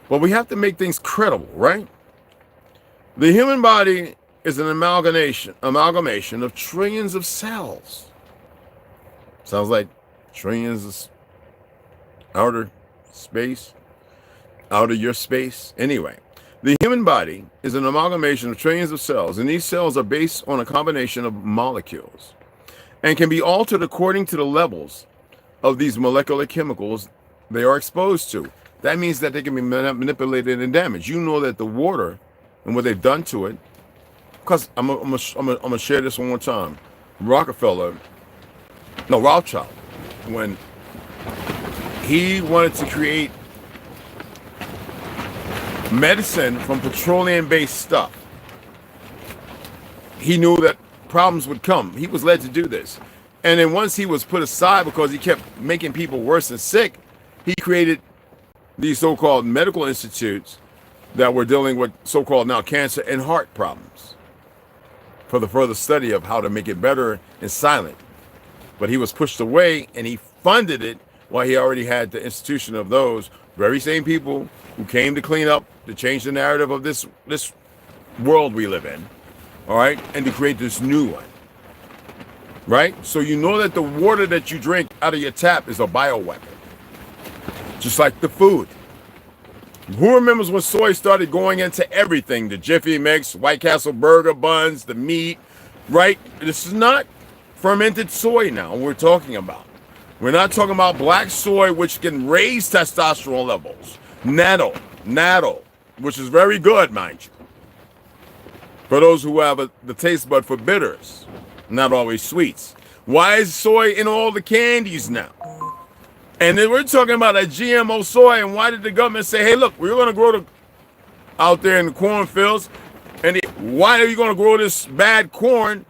but we have to make things credible, right? The human body is an amalgamation of trillions of cells. Sounds like trillions of outer space, out of your space. Anyway, the human body is an amalgamation of trillions of cells, and these cells are based on a combination of molecules and can be altered according to the levels of these molecular chemicals they are exposed to. That means that they can be manipulated and damaged. You know that the water and what they've done to it, because I'm gonna share this one more time. Rothschild, when he wanted to create medicine from petroleum-based stuff, he knew that problems would come. He was led to do this. And then once he was put aside because he kept making people worse and sick, he created these so-called medical institutes that were dealing with so-called now cancer and heart problems for the further study of how to make it better and silent. But he was pushed away, and he funded it while he already had the institution of those very same people who came to clean up, to change the narrative of this world we live in, all right, and to create this new one, right? So you know that the water that you drink out of your tap is a bioweapon, just like the food. Who remembers when soy started going into everything? The Jiffy Mix, White Castle burger buns, the meat, right? This is not fermented soy now we're talking about. We're not talking about black soy, which can raise testosterone levels. Natto, which is very good, mind you, for those who have the taste bud for bitters, not always sweets. Why is soy in all the candies now? And then we're talking about a GMO soy, and why did the government say, hey, look, we're going to grow out there in the cornfields, and why are you going to grow this bad corn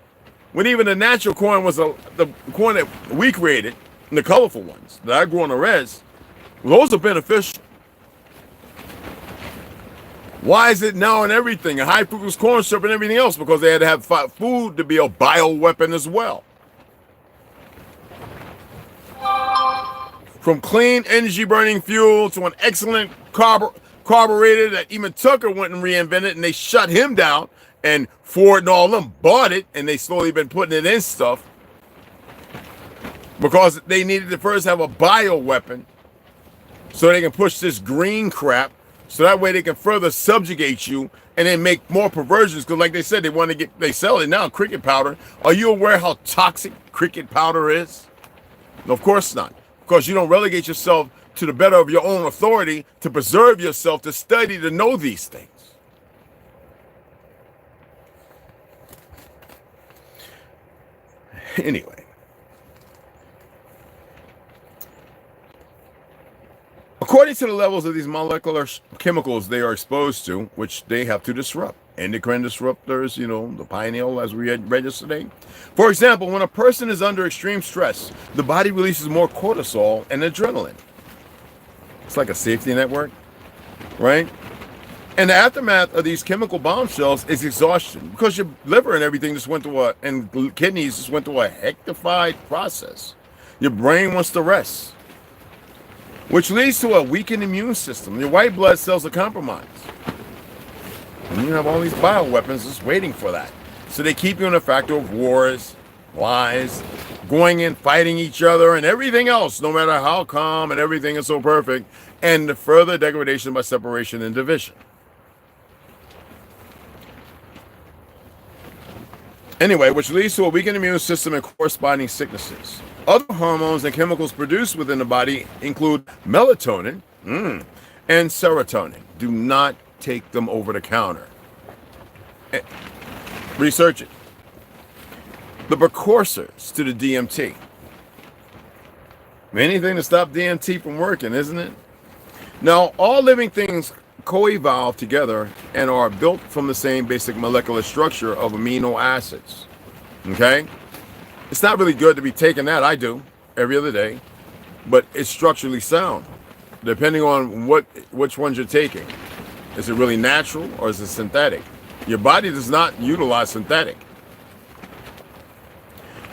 when even the natural corn was the corn that we created, and the colorful ones that I grew on the res, those are beneficial. Why is it now in everything, a high fructose corn syrup and everything else? Because they had to have food to be a bioweapon as well. from clean energy burning fuel to an excellent carburetor that even Tucker went and reinvented, and they shut him down, and Ford and all of them bought it, and they slowly been putting it in stuff because they needed to first have a bio weapon so they can push this green crap, so that way they can further subjugate you and then make more perversions. Because like they said, they sell it now, cricket powder. Are you aware how toxic cricket powder is? No, of course not. Because you don't relegate yourself to the better of your own authority to preserve yourself, to study, to know these things. Anyway. According to the levels of these molecular chemicals they are exposed to, which they have to disrupt. Endocrine disruptors, you know, the pineal, as we had read yesterday. For example, when a person is under extreme stress, the body releases more cortisol and adrenaline. It's like a safety network, right? And the aftermath of these chemical bombshells is exhaustion, because your liver and everything just went through and kidneys just went through a hectified process. Your brain wants to rest, which leads to a weakened immune system. Your white blood cells are compromised. And you have all these bioweapons just waiting for that. So they keep you in a factor of wars, lies, going in, fighting each other, and everything else, no matter how calm and everything is so perfect, and the further degradation by separation and division. Anyway, which leads to a weakened immune system and corresponding sicknesses. Other hormones and chemicals produced within the body include melatonin and serotonin. Do not take them over the counter. Research it. The precursors to the DMT. Anything to stop DMT from working, isn't it? Now, all living things co-evolve together and are built from the same basic molecular structure of amino acids. Okay? It's not really good to be taking that. I do every other day, but it's structurally sound, depending on which ones you're taking. Is it really natural or is it synthetic? Your body does not utilize synthetic.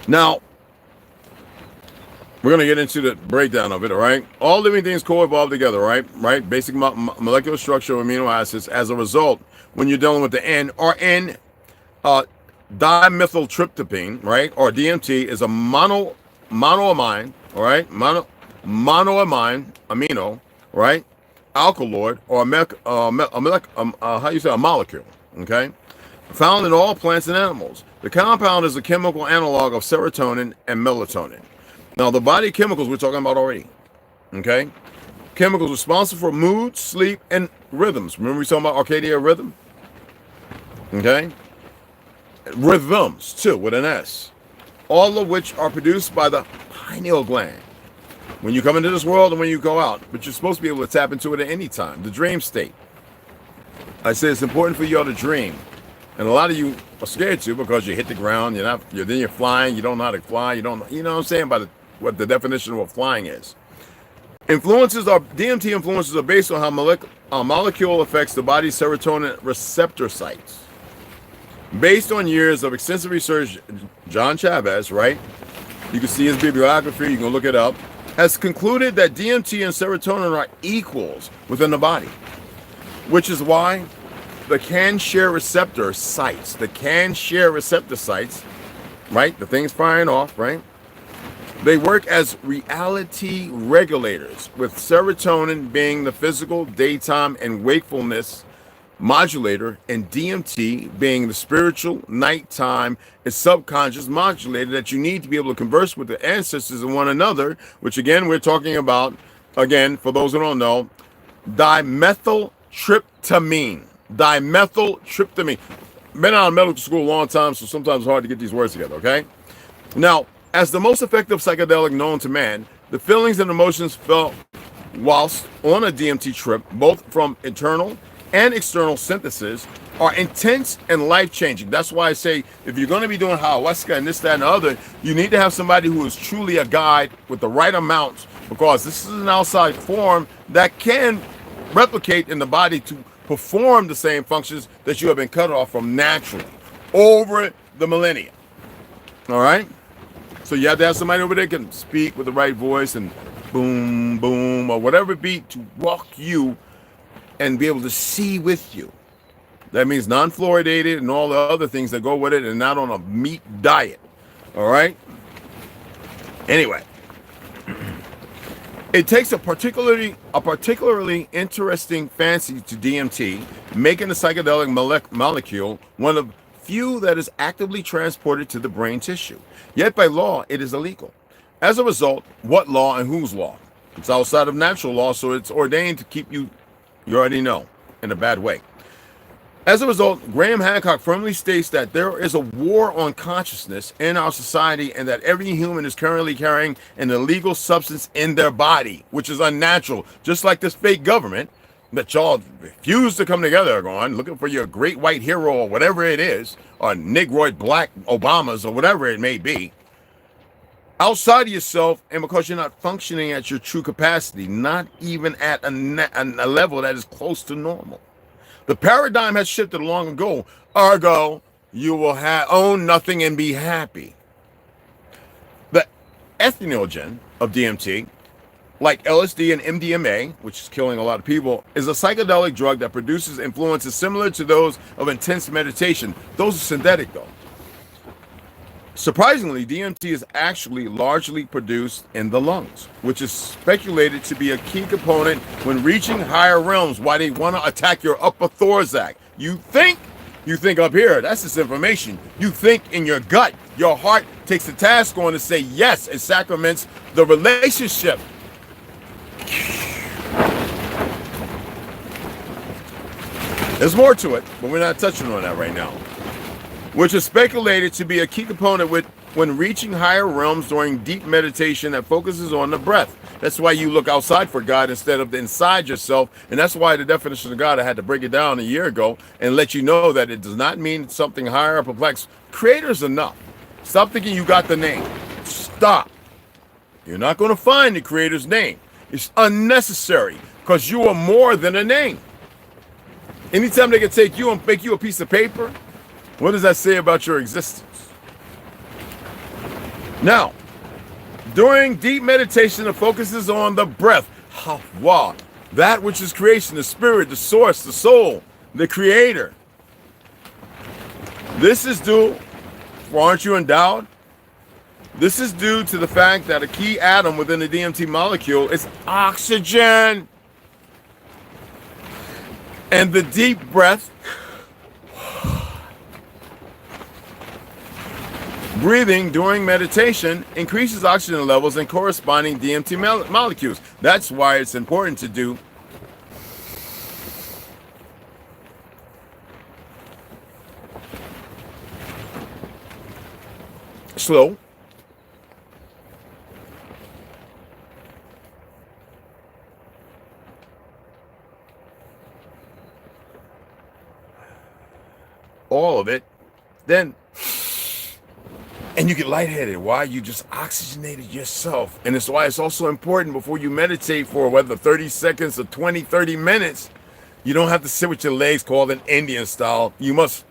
Now, we're going to get into the breakdown of it, all right? All living things co-evolve together, right? Basic molecular structure of amino acids. As a result, when you're dealing with the N, or N, dimethyltryptamine, right? Or DMT is a monoamine, all right? Monoamine amino, right? Alkaloid, or a molecule, okay? Found in all plants and animals. The compound is a chemical analog of serotonin and melatonin. Now, the body chemicals we're talking about already, okay? Chemicals responsible for mood, sleep, and rhythms. Remember we talking about circadian rhythm? Okay? Rhythms, too, with an S. All of which are produced by the pineal gland when you come into this world and when you go out. But you're supposed to be able to tap into it at any time. The dream state. I say it's important for y'all to dream. And a lot of you are scared to because you hit the ground, then you're flying, you don't know how to fly, you know what I'm saying by what the definition of what flying is. DMT influences are based on how molecule affects the body's serotonin receptor sites. Based on years of extensive research, John Chavez, right? You can see his bibliography, you can look it up, has concluded that DMT and serotonin are equals within the body, which is why the can-share receptor sites, right? The thing's firing off, right? They work as reality regulators, with serotonin being the physical, daytime, and wakefulness modulator, and DMT being the spiritual, nighttime, and subconscious modulator that you need to be able to converse with the ancestors and one another, which again, we're talking about, again, for those who don't know, dimethyltryptamine. Dimethyltryptamine. Been out of medical school a long time, so sometimes it's hard to get these words together, okay? Now, as the most effective psychedelic known to man, the feelings and emotions felt whilst on a DMT trip, both from internal and external synthesis, are intense and life-changing. That's why I say, if you're going to be doing ayahuasca and this, that, and the other, you need to have somebody who is truly a guide with the right amounts, because this is an outside form that can replicate in the body to perform the same functions that you have been cut off from naturally over the millennia. All right? So you have to have somebody over there who can speak with the right voice and boom, boom, or whatever beat to walk you and be able to see with you. That means non-fluoridated and all the other things that go with it, and not on a meat diet. All right? Anyway, it takes a particularly interesting fancy to DMT, making the psychedelic molecule one of few that is actively transported to the brain tissue. Yet by law, it is illegal. As a result, what law and whose law? It's outside of natural law, so it's ordained to keep you already know, in a bad way. As a result, Graham Hancock firmly states that there is a war on consciousness in our society, and that every human is currently carrying an illegal substance in their body, which is unnatural, just like this fake government that y'all refuse to come together on, looking for your great white hero or whatever it is, or Negroid black Obamas or whatever it may be, outside of yourself, and because you're not functioning at your true capacity, not even at a level that is close to normal. The paradigm has shifted long ago. Ergo, you will own nothing and be happy. The ethnogen of DMT, like LSD and MDMA, which is killing a lot of people, is a psychedelic drug that produces influences similar to those of intense meditation. Those are synthetic, though. Surprisingly, DMT is actually largely produced in the lungs, which is speculated to be a key component when reaching higher realms. Why they want to attack your upper thoracic. You think up here, that's this information. You think in your gut. Your heart takes the task on to say yes, it sacraments the relationship. There's more to it, but we're not touching on that right now. Which is speculated to be a key component when reaching higher realms during deep meditation that focuses on the breath. That's why you look outside for God instead of inside yourself, and that's why the definition of God, I had to break it down a year ago and let you know that it does not mean something higher or complex. Creator's enough. Stop thinking you got the name. Stop. You're not going to find the Creator's name. It's unnecessary, because you are more than a name. Anytime they can take you and make you a piece of paper, what does that say about your existence? Now, during deep meditation, it focuses on the breath. Wow. That which is creation, the spirit, the source, the soul, the creator. This is due, aren't you endowed? This is due to the fact that a key atom within the DMT molecule is oxygen. And the deep breath, breathing during meditation increases oxygen levels and corresponding DMT molecules. That's why it's important to do slow, all of it, then and you get lightheaded. Why? You just oxygenated yourself. And it's why it's also important before you meditate for whether 30 seconds or 20, 30 minutes, you don't have to sit with your legs called an Indian style. You must.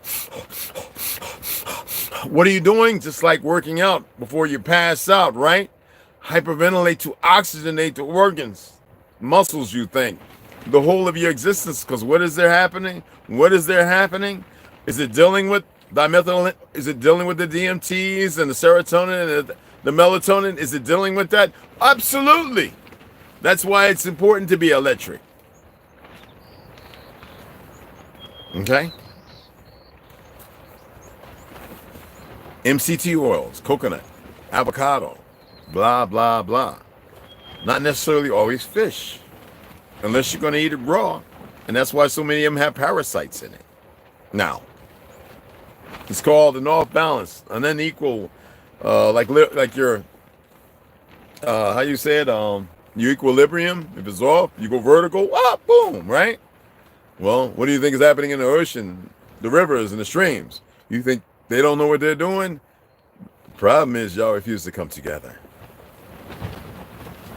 What are you doing? Just like working out before you pass out, right? Hyperventilate to oxygenate the organs, muscles, you think. The whole of your existence, because what is there happening? What is there happening? Is it dealing with dimethyl? Is it dealing with the DMTs and the serotonin and the melatonin? Is it dealing with that? Absolutely. That's why it's important to be electric. Okay? MCT oils, coconut, avocado, blah, blah, blah. Not necessarily always fish, unless you're going to eat it raw. And that's why so many of them have parasites in it. Now, it's called an off balance, an unequal, like your, how you say it, your equilibrium. If it's off, you go vertical, boom, right? Well, what do you think is happening in the ocean, the rivers and the streams? You think they don't know what they're doing? The problem is y'all refuse to come together.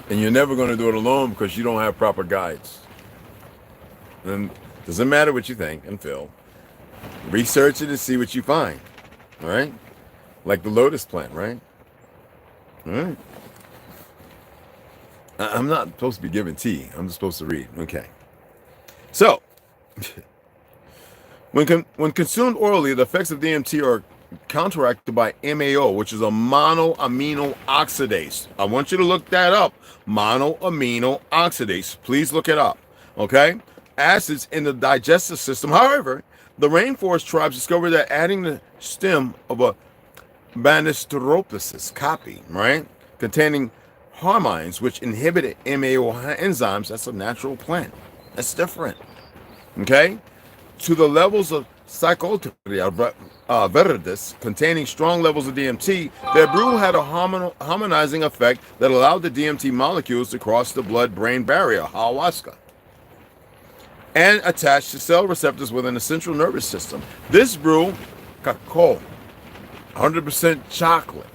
And you're never going to do it alone because you don't have proper guides. And it doesn't matter what you think and feel. Research it and see what you find. All right? Like the lotus plant, right? All right. I'm not supposed to be giving tea. I'm just supposed to read. Okay. So, when consumed orally, the effects of DMT are counteracted by MAO, which is a monoamino oxidase. I want you to look that up. Monoamino oxidase. Please look it up. Okay? Acids in the digestive system. However, the rainforest tribes discovered that adding the stem of a Banisteropsis copy, right, containing hormines which inhibit MAO enzymes, that's a natural plant. That's different. Okay? To the levels of Psychotria verdis, containing strong levels of DMT, their brew had a harmonizing effect that allowed the DMT molecules to cross the blood-brain barrier, ayahuasca, and attach to cell receptors within the central nervous system. This brew, cacao, 100% chocolate,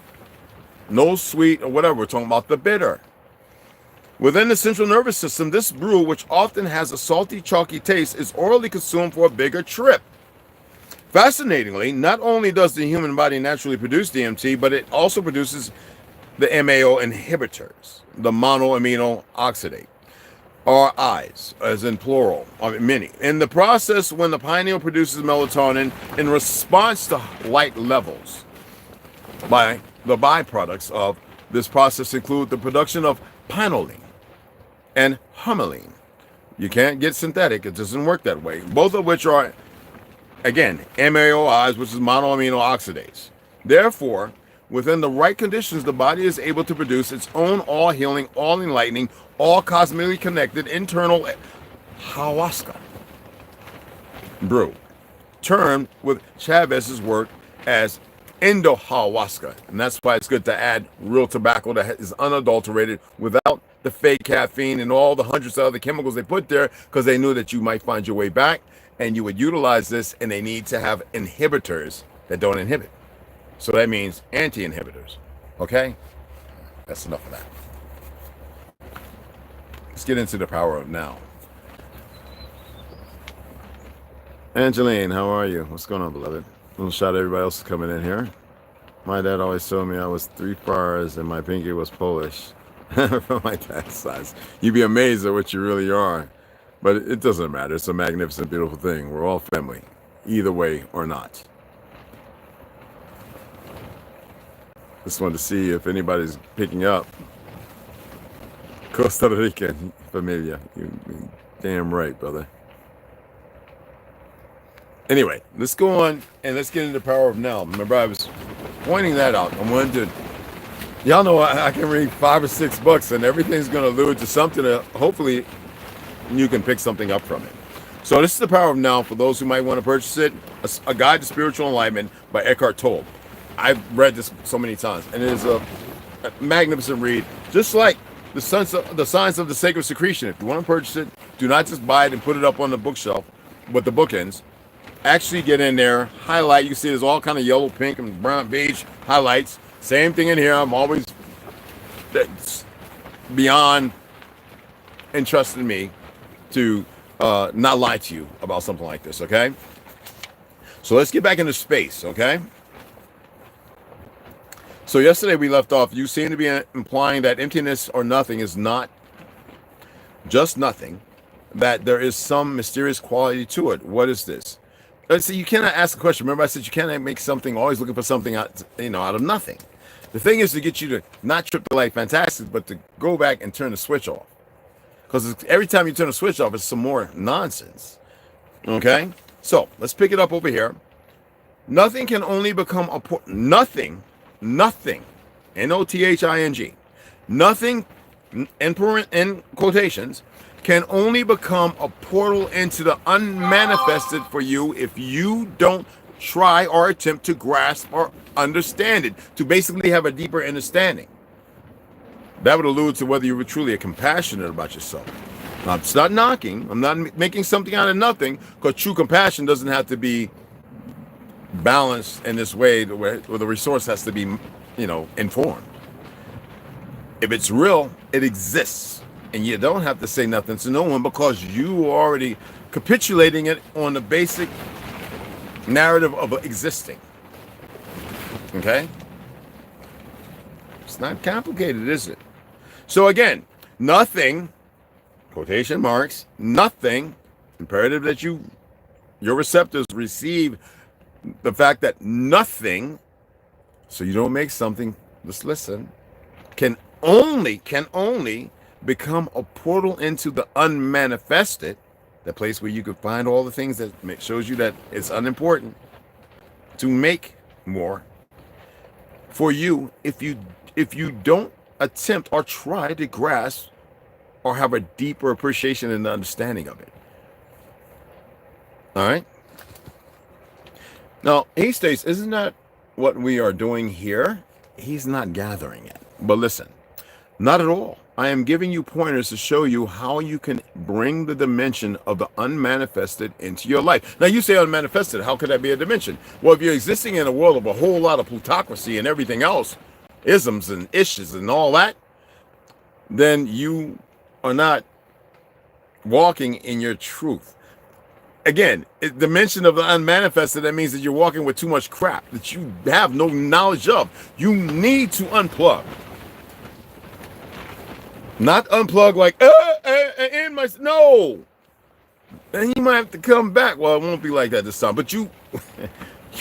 no sweet or whatever, we're talking about the bitter. Within the central nervous system, this brew, which often has a salty, chalky taste, is orally consumed for a bigger trip. Fascinatingly, not only does the human body naturally produce DMT, but it also produces the MAO inhibitors, the monoamino oxidate, RIs, as in plural, many. In the process, when the pineal produces melatonin in response to light levels, by the byproducts of this process include the production of pineoline and humulene. You can't get synthetic, it doesn't work that way. Both of which are, again, MAOIs, which is monoamino oxidase. Therefore, within the right conditions, the body is able to produce its own all-healing, all-enlightening, all-cosmically connected internal ayahuasca brew, termed with Chavez's work as endo-ayahuasca. And that's why it's good to add real tobacco that is unadulterated without the fake caffeine and all the hundreds of other chemicals they put there, because they knew that you might find your way back and you would utilize this, and they need to have inhibitors that don't inhibit. So that means anti-inhibitors. Okay? That's enough of that. Let's get into the power of now. Angeline, how are you? What's going on, beloved? A little shout out to everybody else coming in here. My dad always told me I was 3 fars and my pinky was Polish. From my dad's size. You'd be amazed at what you really are. But it doesn't matter. It's a magnificent, beautiful thing. We're all family, either way or not. Just wanted to see if anybody's picking up. Costa Rican familia. You damn right, brother. Anyway, let's go on and let's get into the power of now. Remember, I was pointing that out. I wanted to, y'all know I can read $5 or $6 and everything's going to allude to something that hopefully you can pick something up from it. So this is the power of now for those who might want to purchase it. A Guide to Spiritual Enlightenment by Eckhart Tolle. I've read this so many times, and it is a magnificent read. Just like the Science of the Sacred Secretion. If you want to purchase it, do not just buy it and put it up on the bookshelf with the bookends. Actually get in there, highlight. You see there's all kind of yellow, pink, and brown, beige highlights. Same thing in here. I'm always beyond entrusting me to not lie to you about something like this, okay? So let's get back into space, okay? So yesterday we left off, you seem to be implying that emptiness or nothing is not just nothing, that there is some mysterious quality to it. What is this? So you cannot ask a question. Remember I said you cannot make something, always looking for something out, out of nothing. The thing is to get you to not trip the light fantastic, but to go back and turn the switch off. Because every time you turn the switch off, it's some more nonsense. Okay? So, let's pick it up over here. Nothing can only become a nothing, N-O-T-H-I-N-G, nothing, in quotations, can only become a portal into the unmanifested for you if you don't try or attempt to grasp or understand it, to basically have a deeper understanding. That would allude to whether you were truly compassionate about yourself. Now, it's not knocking. I'm not making something out of nothing, because true compassion doesn't have to be balanced in this way where the resource has to be, informed. If it's real, it exists. And you don't have to say nothing to no one because you are already capitulating it on the basic narrative of existing. Okay? It's not complicated, is it? So again, nothing, quotation marks, nothing, imperative that your receptors receive the fact that nothing, so you don't make something, just listen, can only become a portal into the unmanifested, the place where you can find all the things that shows you that it's unimportant to make more for you if you don't attempt or try to grasp or have a deeper appreciation and understanding of it. All right. Now, he states, isn't that what we are doing here? He's not gathering it. But listen, not at all. I am giving you pointers to show you how you can bring the dimension of the unmanifested into your life. Now, you say unmanifested. How could that be a dimension? Well, if you're existing in a world of a whole lot of plutocracy and everything else, isms and issues and all that, then you are not walking in your truth. Again, dimension of the unmanifested, that means that you're walking with too much crap that you have no knowledge of. You need to unplug. Not unplug like, in my, no. Then you might have to come back. Well, it won't be like that this time, but you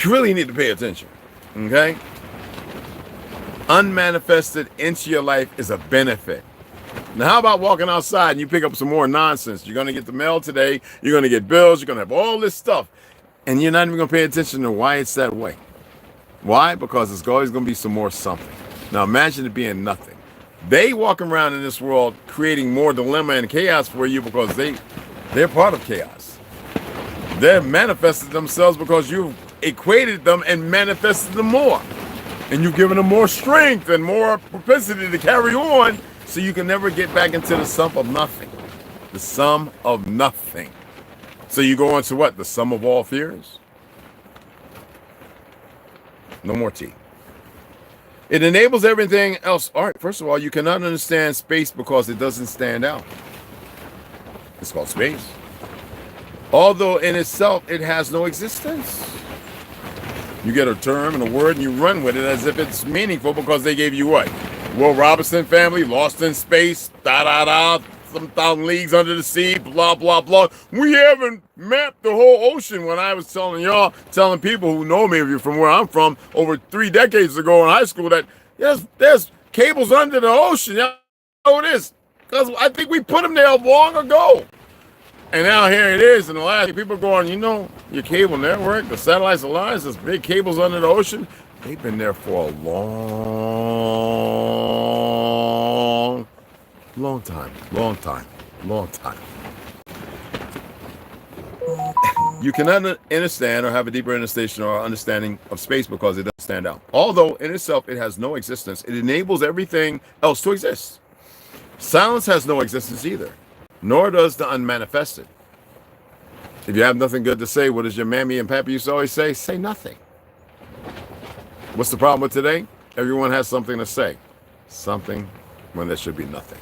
really need to pay attention, okay? Unmanifested into your life is a benefit. Now, how about walking outside and you pick up some more nonsense? You're going to get the mail today. You're going to get bills. You're going to have all this stuff. And you're not even going to pay attention to why it's that way. Why? Because there's always going to be some more something. Now, imagine it being nothing. They walk around in this world creating more dilemma and chaos for you because they're part of chaos. They've manifested themselves because you've equated them and manifested them more. And you've given them more strength and more propensity to carry on. So you can never get back into the sum of nothing. The sum of nothing. So you go into what? The sum of all fears? No more tea. It enables everything else. All right, first of all, you cannot understand space because it doesn't stand out. It's called space. Although in itself, it has no existence. You get a term and a word and you run with it as if it's meaningful because they gave you what? Will Robinson family, lost in space, some 1,000 leagues under the sea, blah, blah, blah. We haven't mapped the whole ocean. When I was telling people who know me from where I'm from over 3 decades ago in high school that there's cables under the ocean. Y'all know this because I think we put them there long ago. And now here it is, and the last people going, your cable network, the satellites alliance, there's big cables under the ocean. They've been there for a long time. You cannot understand or have a deeper understanding or understanding of space because it doesn't stand out. Although in itself it has no existence, it enables everything else to exist. Silence has no existence either, nor does the unmanifested. If you have nothing good to say, what does your mammy and pappy used to always say? Say nothing. What's the problem with today? Everyone has something to say. Something when there should be nothing.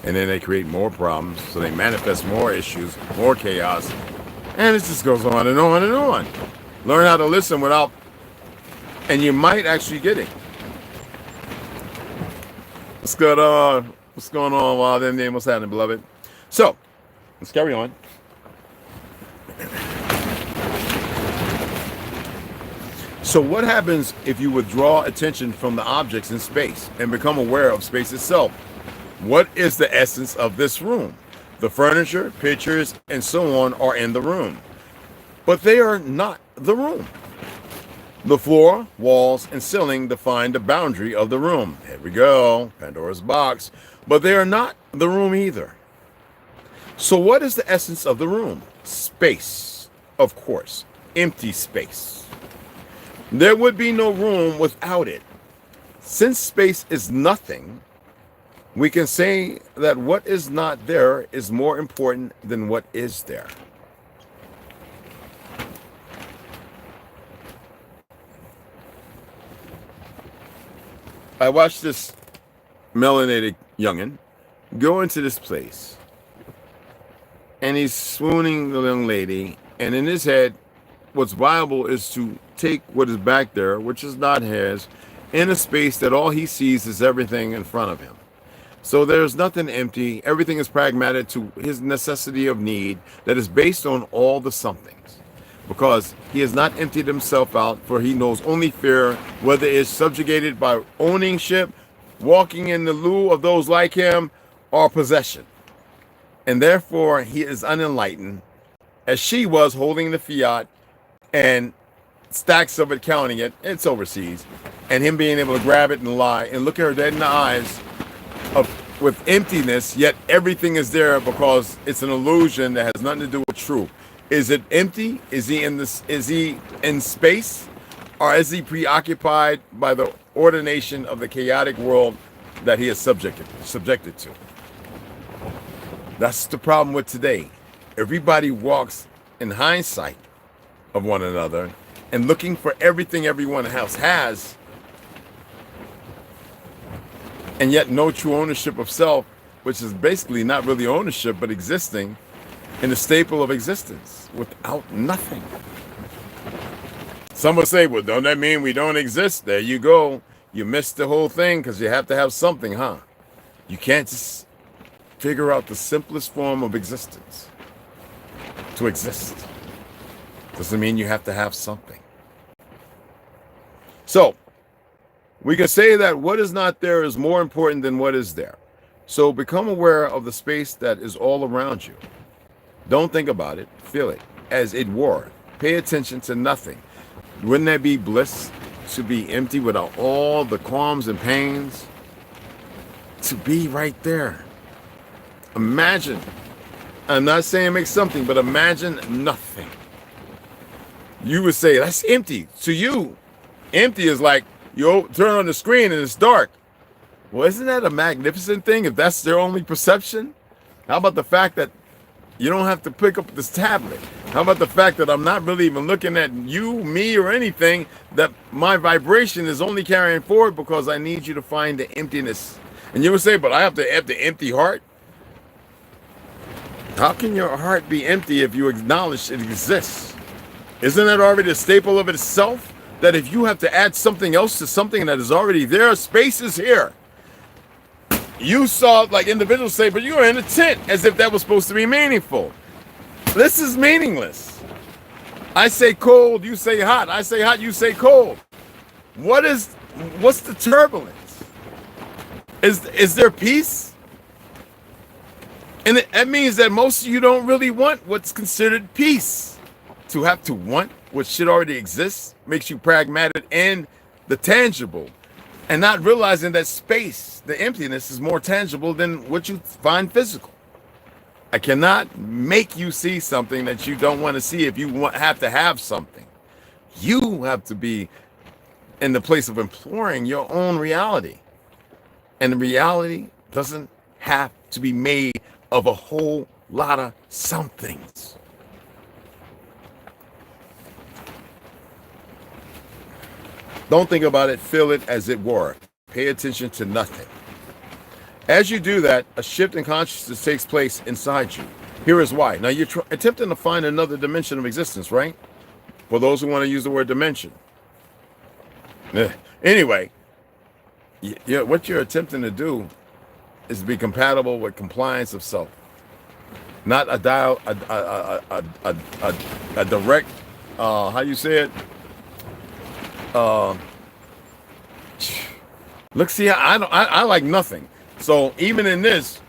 And then they create more problems, so they manifest more issues, more chaos, and it just goes on and on and on. Learn how to listen without, and you might actually get it. What's going on? What's happening, beloved? So, let's carry on. So what happens if you withdraw attention from the objects in space and become aware of space itself? What is the essence of this room? The furniture, pictures, and so on are in the room, but they are not the room. The floor, walls, and ceiling define the boundary of the room. Here we go, Pandora's box. But they are not the room either. So what is the essence of the room? Space, of course, empty space. There would be no room without it. Since space is nothing, we can say that what is not there is more important than what is there. I watched this melanated youngin go into this place, and he's swooning the young lady, and in his head, what's viable is to take what is back there, which is not his, in a space that all he sees is everything in front of him. So there's nothing empty. Everything is pragmatic to his necessity of need that is based on all the somethings. Because he has not emptied himself out, for he knows only fear, whether it's subjugated by ownership, walking in the lieu of those like him, or possession. And therefore he is unenlightened, as she was holding the fiat and stacks of it, counting it. It's overseas. And him being able to grab it and lie and look at her dead in the eyes with emptiness, yet everything is there because it's an illusion that has nothing to do with truth. Is it empty? Is he in this? Is he in space, or is he preoccupied by the ordination of the chaotic world that he is subjected to? That's the problem with today. Everybody walks in hindsight of one another and looking for everything everyone else has, and yet no true ownership of self, which is basically not really ownership, but existing in the staple of existence without nothing. Some will say, well, don't that mean we don't exist? There you go. You missed the whole thing because you have to have something, huh? You can't just figure out the simplest form of existence. To exist doesn't mean you have to have something. So, we can say that what is not there is more important than what is there. So become aware of the space that is all around you. Don't think about it, feel it as it were. Pay attention to nothing. Wouldn't that be bliss to be empty without all the qualms and pains? To be right there. Imagine. I'm not saying make something, but imagine nothing. You would say, that's empty. To you, empty is like, you turn on the screen and it's dark. Well, isn't that a magnificent thing if that's their only perception? How about the fact that you don't have to pick up this tablet? How about the fact that I'm not really even looking at you, me, or anything, that my vibration is only carrying forward because I need you to find the emptiness. And you would say, but I have to have the empty heart? How can your heart be empty if you acknowledge it exists? Isn't that already a staple of itself? That if you have to add something else to something that is already there, space is here. You saw, like individuals say, but you're in a tent, as if that was supposed to be meaningful. This is meaningless. I say cold, you say hot. I say hot, you say cold. What's the turbulence? Is there peace? And that means that most of you don't really want what's considered peace. To have to want what shit already exists makes you pragmatic and the tangible, and not realizing that space, the emptiness, is more tangible than what you find physical. I cannot make you see something that you don't want to see if you have to have something. You have to be in the place of imploring your own reality. And the reality doesn't have to be made of a whole lot of somethings. Don't think about it, feel it as it were. Pay attention to nothing. As you do that, a shift in consciousness takes place inside you. Here is why. Now, you're attempting to find another dimension of existence, right? For those who want to use the word dimension. Anyway, what you're attempting to do is to be compatible with compliance of self. Not a direct, how you say it? Look, see, I like nothing. So even in this,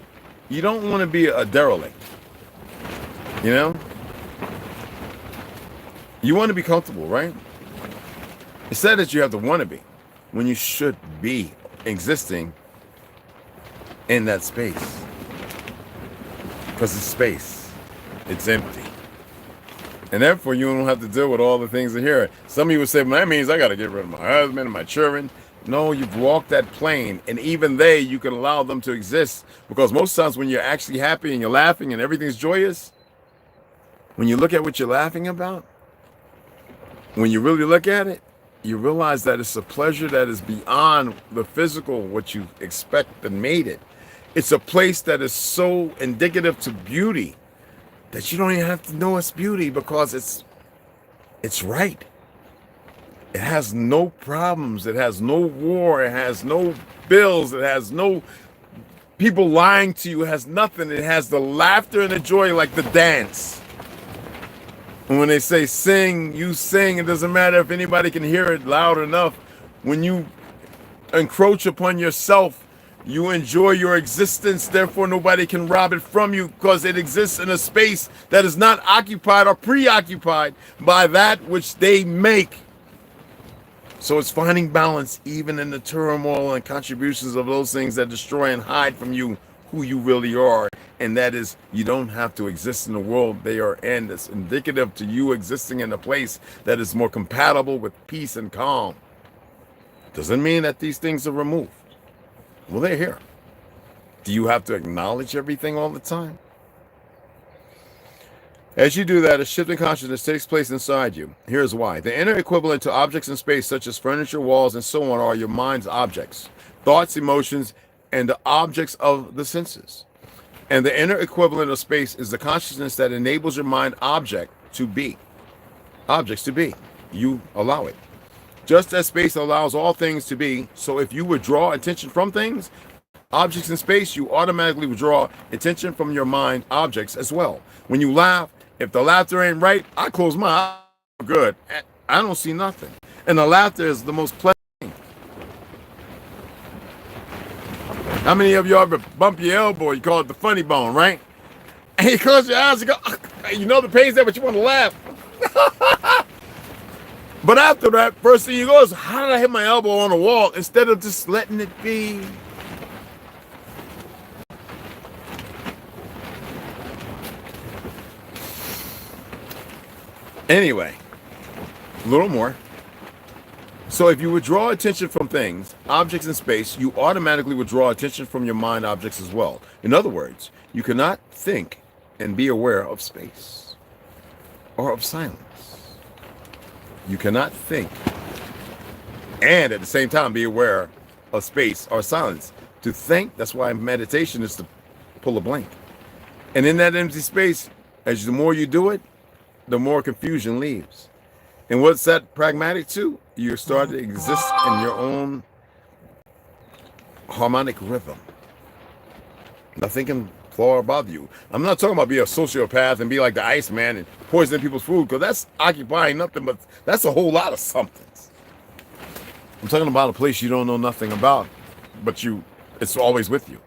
you don't want to be a derelict. You know? You want to be comfortable, right? It's said that you have to want to be when you should be existing in that space. Because it's space. It's empty. And therefore, you don't have to deal with all the things in here. Some of you would say, well, that means I got to get rid of my husband and my children. No, you've walked that plane. And even they, you can allow them to exist. Because most times when you're actually happy and you're laughing and everything's joyous, when you look at what you're laughing about, when you really look at it, you realize that it's a pleasure that is beyond the physical, what you expect and made it. It's a place that is so indicative to beauty that you don't even have to know it's beauty because it's right. It has no problems. It has no war. It has no bills. It has no people lying to you has nothing. It has the laughter and the joy, like the dance. And when they say sing, you sing. It doesn't matter if anybody can hear it loud enough. When you encroach upon yourself, you enjoy your existence. Therefore, nobody can rob it from you, because it exists in a space that is not occupied or preoccupied by that which they make. So it's finding balance even in the turmoil and contributions of those things that destroy and hide from you who you really are. And that is, you don't have to exist in the world they are in. It's indicative to you existing in a place that is more compatible with peace and calm. Doesn't mean that these things are removed. Well, they're here. Do you have to acknowledge everything all the time? As you do that, a shift in consciousness takes place inside you. Here's why. The inner equivalent to objects in space, such as furniture, walls, and so on, are your mind's objects, thoughts, emotions, and the objects of the senses. And the inner equivalent of space is the consciousness that enables your mind objects to be. You allow it. Just as space allows all things to be, so if you withdraw attention from things, objects in space, you automatically withdraw attention from your mind objects as well. When you laugh, if the laughter ain't right, I close my eyes. Good. I don't see nothing. And the laughter is the most pleasant thing. How many of you ever bump your elbow? You call it the funny bone, right? And you close your eyes and go, you know the pain's there, but you want to laugh. But after that, first thing you go is, how did I hit my elbow on the wall, instead of just letting it be? Anyway, a little more. So if you withdraw attention from things, objects in space, you automatically withdraw attention from your mind objects as well. In other words, you cannot think and be aware of space or of silence. You cannot think and at the same time be aware of space or silence. To think, that's why meditation is to pull a blank. And in that empty space, as the more you do it, the more confusion leaves. And what's that pragmatic to? You start to exist in your own harmonic rhythm. Nothing can flaw or bother you. I'm not talking about being a sociopath and be like the Iceman and poisoning people's food, because that's occupying nothing, but that's a whole lot of somethings. I'm talking about a place you don't know nothing about, but it's always with you.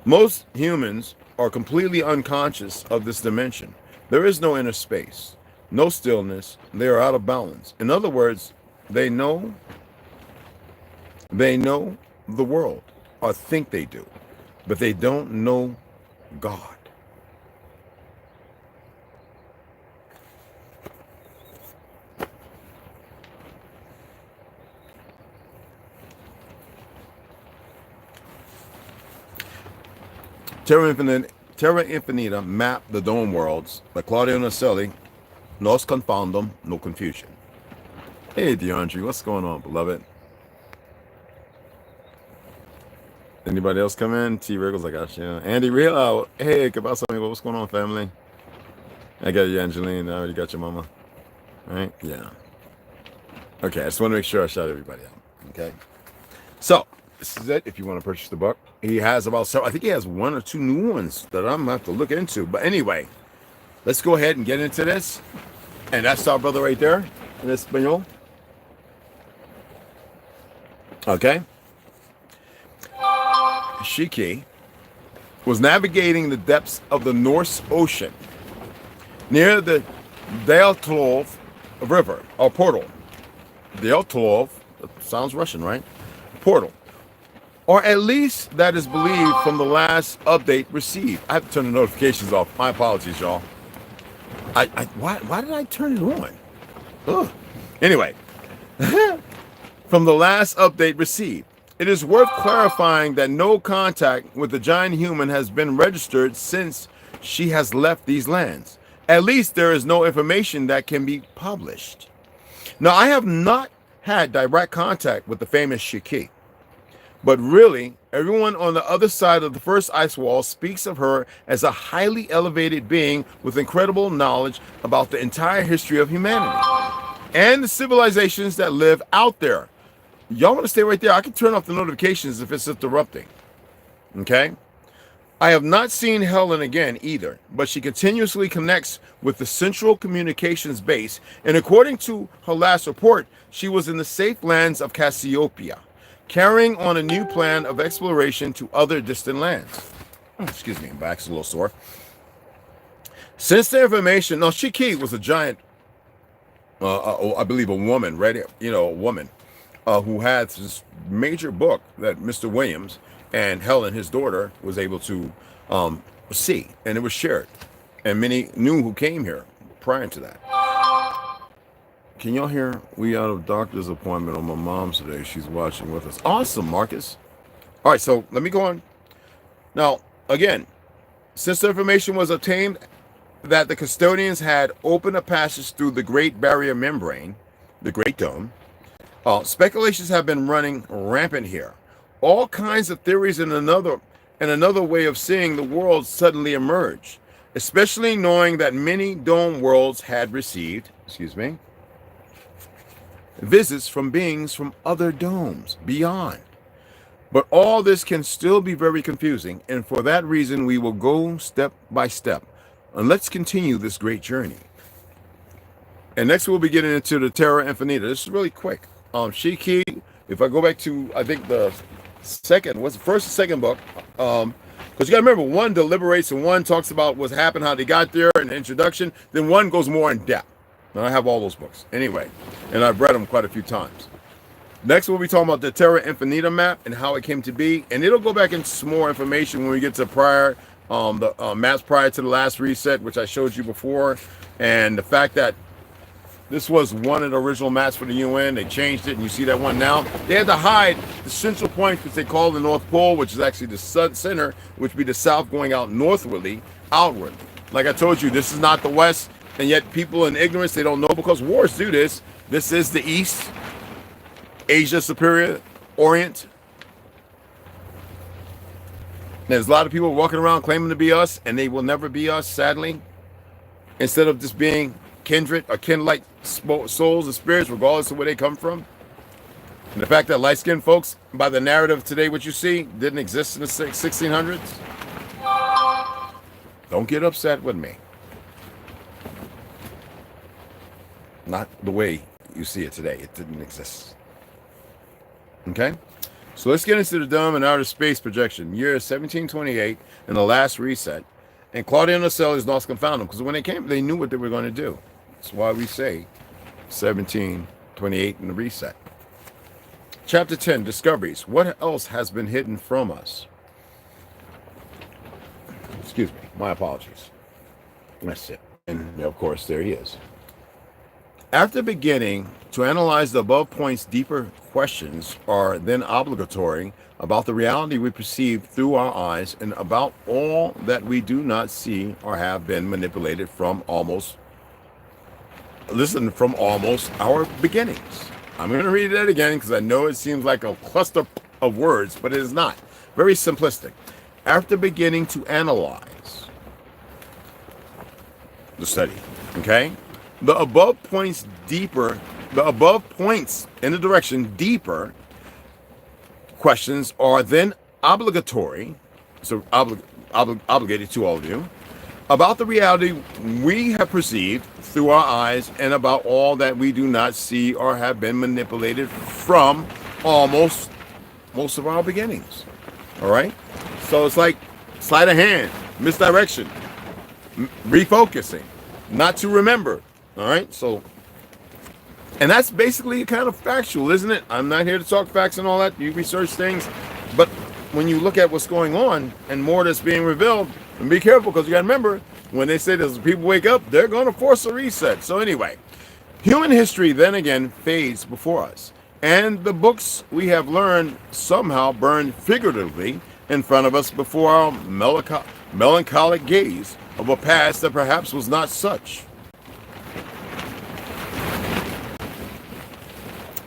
Most humans are completely unconscious of this dimension. There is no inner space, no stillness. They are out of balance. In other words, they know the world, or think they do, but they don't know God. Terra Infinita mapped the dome worlds by Claudio Naselli. Nos confundum, no confusion. Hey, DeAndre, what's going on, beloved? Anybody else come in? T. Wriggles, I got you. Andy Real, hey, what's going on, family? I got you, Angeline. I already got your mama. Right? Yeah. Okay, I just want to make sure I shout everybody out. Okay. So, this is it. If you want to purchase the book, he has about several. I think he has one or two new ones that I'm going to have to look into. But anyway, let's go ahead and get into this. And that's our brother right there in Espanol. Okay. Shiki was navigating the depths of the Norse Ocean near the Deltlov River, or portal. Deltlov, sounds Russian, right? Portal. Or at least that is believed from the last update received. I have to turn the notifications off. My apologies, y'all. Why did I turn it on? Ugh. Anyway, from the last update received, it is worth clarifying that no contact with the giant human has been registered since she has left these lands. At least there is no information that can be published. Now, I have not had direct contact with the famous Shiki, but really, everyone on the other side of the first ice wall speaks of her as a highly elevated being with incredible knowledge about the entire history of humanity and the civilizations that live out there. Y'all want to stay right there? I can turn off the notifications if it's interrupting. Okay? I have not seen Helen again either, but she continuously connects with the Central Communications Base, and according to her last report, she was in the safe lands of Cassiopeia, carrying on a new plan of exploration to other distant lands. Excuse me, my back's a little sore. Since the information, no, Shiki was a giant, I believe a woman, right? You know, a woman who had this major book that Mr. Williams and Helen, his daughter, was able to see, and it was shared, and many knew who came here prior to that. Can y'all hear? We out of doctor's appointment on my mom's today. She's watching with us. Awesome, Marcus. All right, so let me go on. Now, again, since the information was obtained that the custodians had opened a passage through the Great Barrier Membrane, the Great Dome, speculations have been running rampant here. All kinds of theories and another way of seeing the world suddenly emerged, especially knowing that many dome worlds had received, visits from beings from other domes beyond. But all this can still be very confusing, and for that reason we will go step by step. And let's continue this great journey. And next we'll be getting into the Terra Infinita. This is really quick. Shiki, if I go back to, I think the second, what's the first and second book? Because you got to remember, one deliberates and one talks about what's happened, how they got there, and the introduction. Then one goes more in depth. And I have all those books anyway, and I've read them quite a few times. Next, we'll be talking about the Terra Infinita map and how it came to be, and it'll go back into some more information when we get to prior, the maps prior to the last reset, which I showed you before, and the fact that this was one of the original maps for the UN. They changed it, and you see that one now. They had to hide the central point, which they call the North Pole, which is actually the center, which would be the south going out northwardly, outwardly. Like I told you, this is not the west, and yet people in ignorance, they don't know because wars do this. This is the east, Asia Superior, Orient. There's a lot of people walking around claiming to be us, and they will never be us, sadly. Instead of just being kindred or kin-like souls and spirits, regardless of where they come from. And the fact that light-skinned folks, by the narrative today, what you see, didn't exist in the 1600s. Don't get upset with me. Not the way you see it today. It didn't exist. Okay? So let's get into the dome and outer space projection. Year 1728 and the last reset. And Claudia and Lascelles lost confound them because when they came, they knew what they were going to do. That's why we say 1728 and the reset. Chapter 10, Discoveries. What else has been hidden from us? Excuse me, my apologies. That's it. And of course, there he is. After beginning to analyze the above points, deeper questions are then obligatory about the reality we perceive through our eyes and about all that we do not see or have been manipulated from almost our beginnings. I'm going to read that again because I know it seems like a cluster of words, but it is not. Very simplistic. After beginning to analyze the study, okay? The above points in the direction deeper questions are then obligatory, so obligated to all of you, about the reality we have perceived through our eyes and about all that we do not see or have been manipulated from most of our beginnings. All right? So it's like sleight of hand, misdirection, refocusing, not to remember. All right? So, and that's basically kind of factual, isn't it? I'm not here to talk facts and all that. You research things. But when you look at what's going on and more that's being revealed, and be careful because you got to remember, when they say that people wake up, they're going to force a reset. So anyway, human history then again fades before us. And the books we have learned somehow burn figuratively in front of us before our melancholic gaze of a past that perhaps was not such.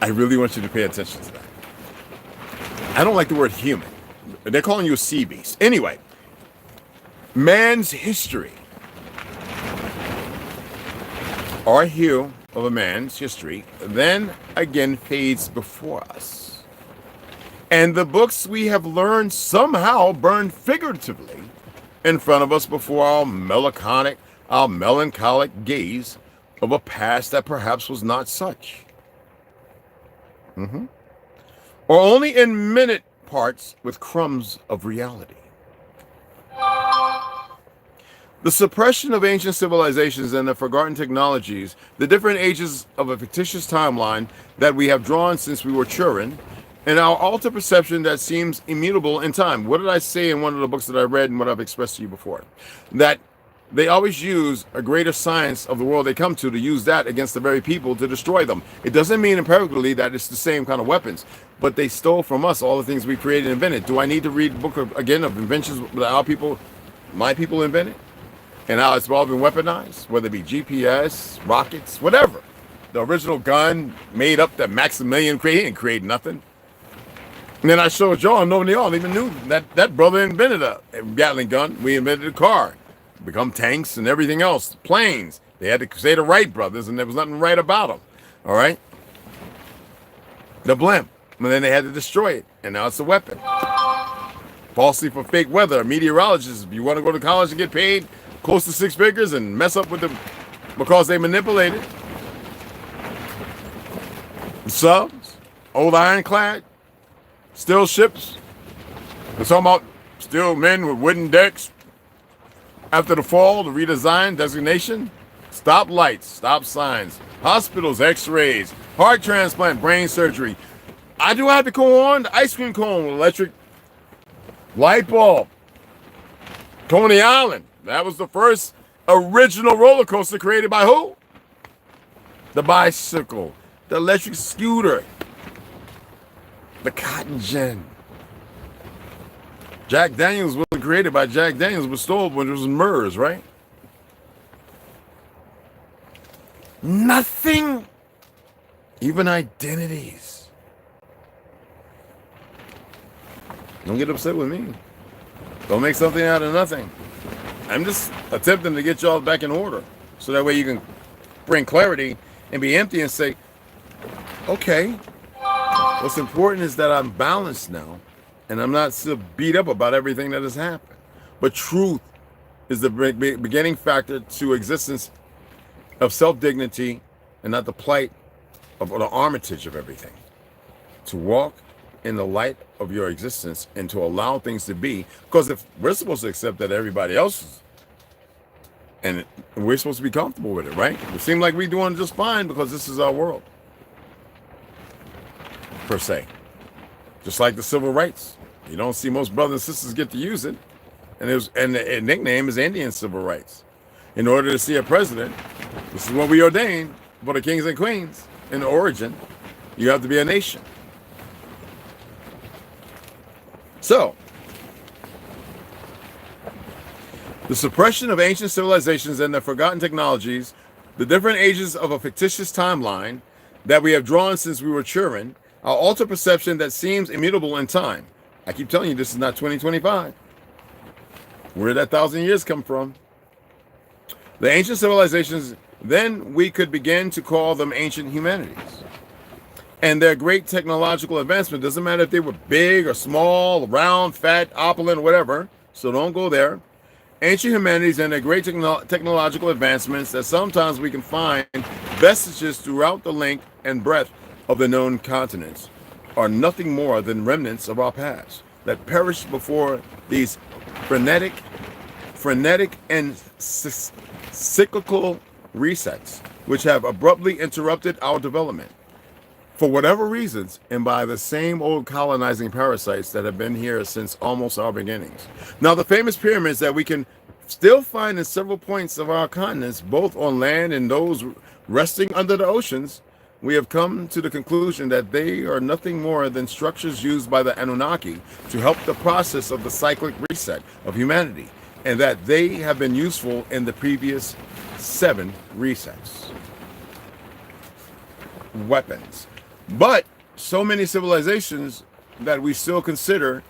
I really want you to pay attention to that. I don't like the word human. They're calling you a sea beast. Anyway, man's history. Our hue of a man's history then again fades before us. And the books we have learned somehow burn figuratively in front of us before our melancholic gaze of a past that perhaps was not such. Or only in minute parts with crumbs of reality. The suppression of ancient civilizations and the forgotten technologies, the different ages of a fictitious timeline that we have drawn since we were children, and our altered perception that seems immutable in time. What did I say in one of the books that I read and what I've expressed to you before? That they always use a greater science of the world they come to use that against the very people to destroy them. It doesn't mean empirically that it's the same kind of weapons, but they stole from us all the things we created and invented. Do I need to read the book again of inventions that our people, my people invented? And how it's all been weaponized, whether it be GPS, rockets, whatever. The original gun made up that Maximilian created, he didn't create nothing. And then I showed y'all, nobody all even knew that brother invented a Gatling gun. We invented a car, become tanks and everything else, planes. They had to say the Wright brothers, and there was nothing right about them. All right, the blimp, and then they had to destroy it, and now it's a weapon. Falsely for fake weather, meteorologists. If you want to go to college and get paid close to 6 figures and mess up with them because they manipulated. Subs, old ironclad, steel ships. We're talking about steel men with wooden decks. After the fall, the redesign, designation, stop lights, stop signs, hospitals, x-rays, heart transplant, brain surgery. I do have to go on the ice cream cone, electric light bulb. Coney Island. That was the first original roller coaster created by who? The bicycle, the electric scooter, the cotton gin. Jack Daniels wasn't created by Jack Daniels, but stole when it was MERS, right? Nothing, even identities. Don't get upset with me. Don't make something out of nothing. I'm just attempting to get y'all back in order so that way you can bring clarity and be empty and say, okay, what's important is that I'm balanced now and I'm not so beat up about everything that has happened. But truth is the beginning factor to existence of self-dignity and not the plight of the armitage of everything. To walk in the light of your existence and to allow things to be, because if we're supposed to accept that everybody else is, and we're supposed to be comfortable with it, right? It seems like we're doing just fine because this is our world, per se. Just like the civil rights, you don't see most brothers and sisters get to use it, and the nickname is Indian civil rights. In order to see a president, this is what we ordained for the kings and queens in the origin. You have to be a nation. So, the suppression of ancient civilizations and their forgotten technologies, the different ages of a fictitious timeline that we have drawn since we were children, our altered perception that seems immutable in time. I keep telling you, this is not 2025. Where did that 1,000 years come from? The ancient civilizations, then we could begin to call them ancient humanities. And their great technological advancement, doesn't matter if they were big or small, round, fat, opulent, whatever, so don't go there. Ancient humanities and their great technological advancements that sometimes we can find vestiges throughout the length and breadth of the known continents are nothing more than remnants of our past that perished before these frenetic and cyclical resets, which have abruptly interrupted our development. For whatever reasons, and by the same old colonizing parasites that have been here since almost our beginnings. Now, the famous pyramids that we can still find in several points of our continents, both on land and those resting under the oceans, we have come to the conclusion that they are nothing more than structures used by the Anunnaki to help the process of the cyclic reset of humanity, and that they have been useful in the previous 7 resets. Weapons. But so many civilizations that we still consider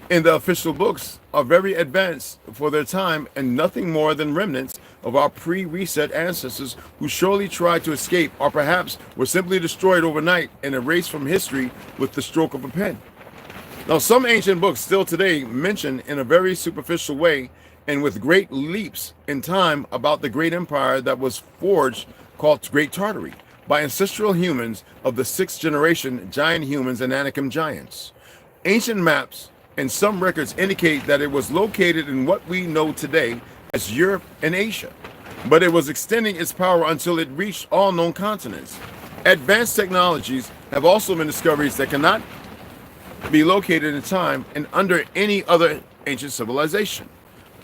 in the official books are very advanced for their time and nothing more than remnants of our pre-reset ancestors who surely tried to escape or perhaps were simply destroyed overnight and erased from history with the stroke of a pen. Now, some ancient books still today mention in a very superficial way and with great leaps in time about the great empire that was forged called Great Tartary by ancestral humans of the 6th generation giant humans and Anakim giants. Ancient maps and some records indicate that it was located in what we know today as Europe and Asia, but it was extending its power until it reached all known continents. Advanced technologies have also been discoveries that cannot be located in time and under any other ancient civilization.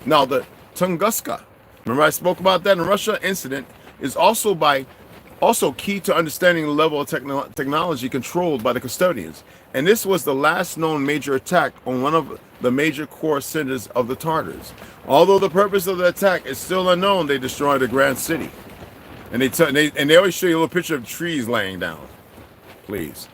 Now, the Tunguska, remember I spoke about that in Russia incident, is also key to understanding the level of technology controlled by the custodians. And this was the last known major attack on one of the major core centers of the Tartars. Although the purpose of the attack is still unknown, they destroyed a grand city. And they always show you a little picture of trees laying down. Please.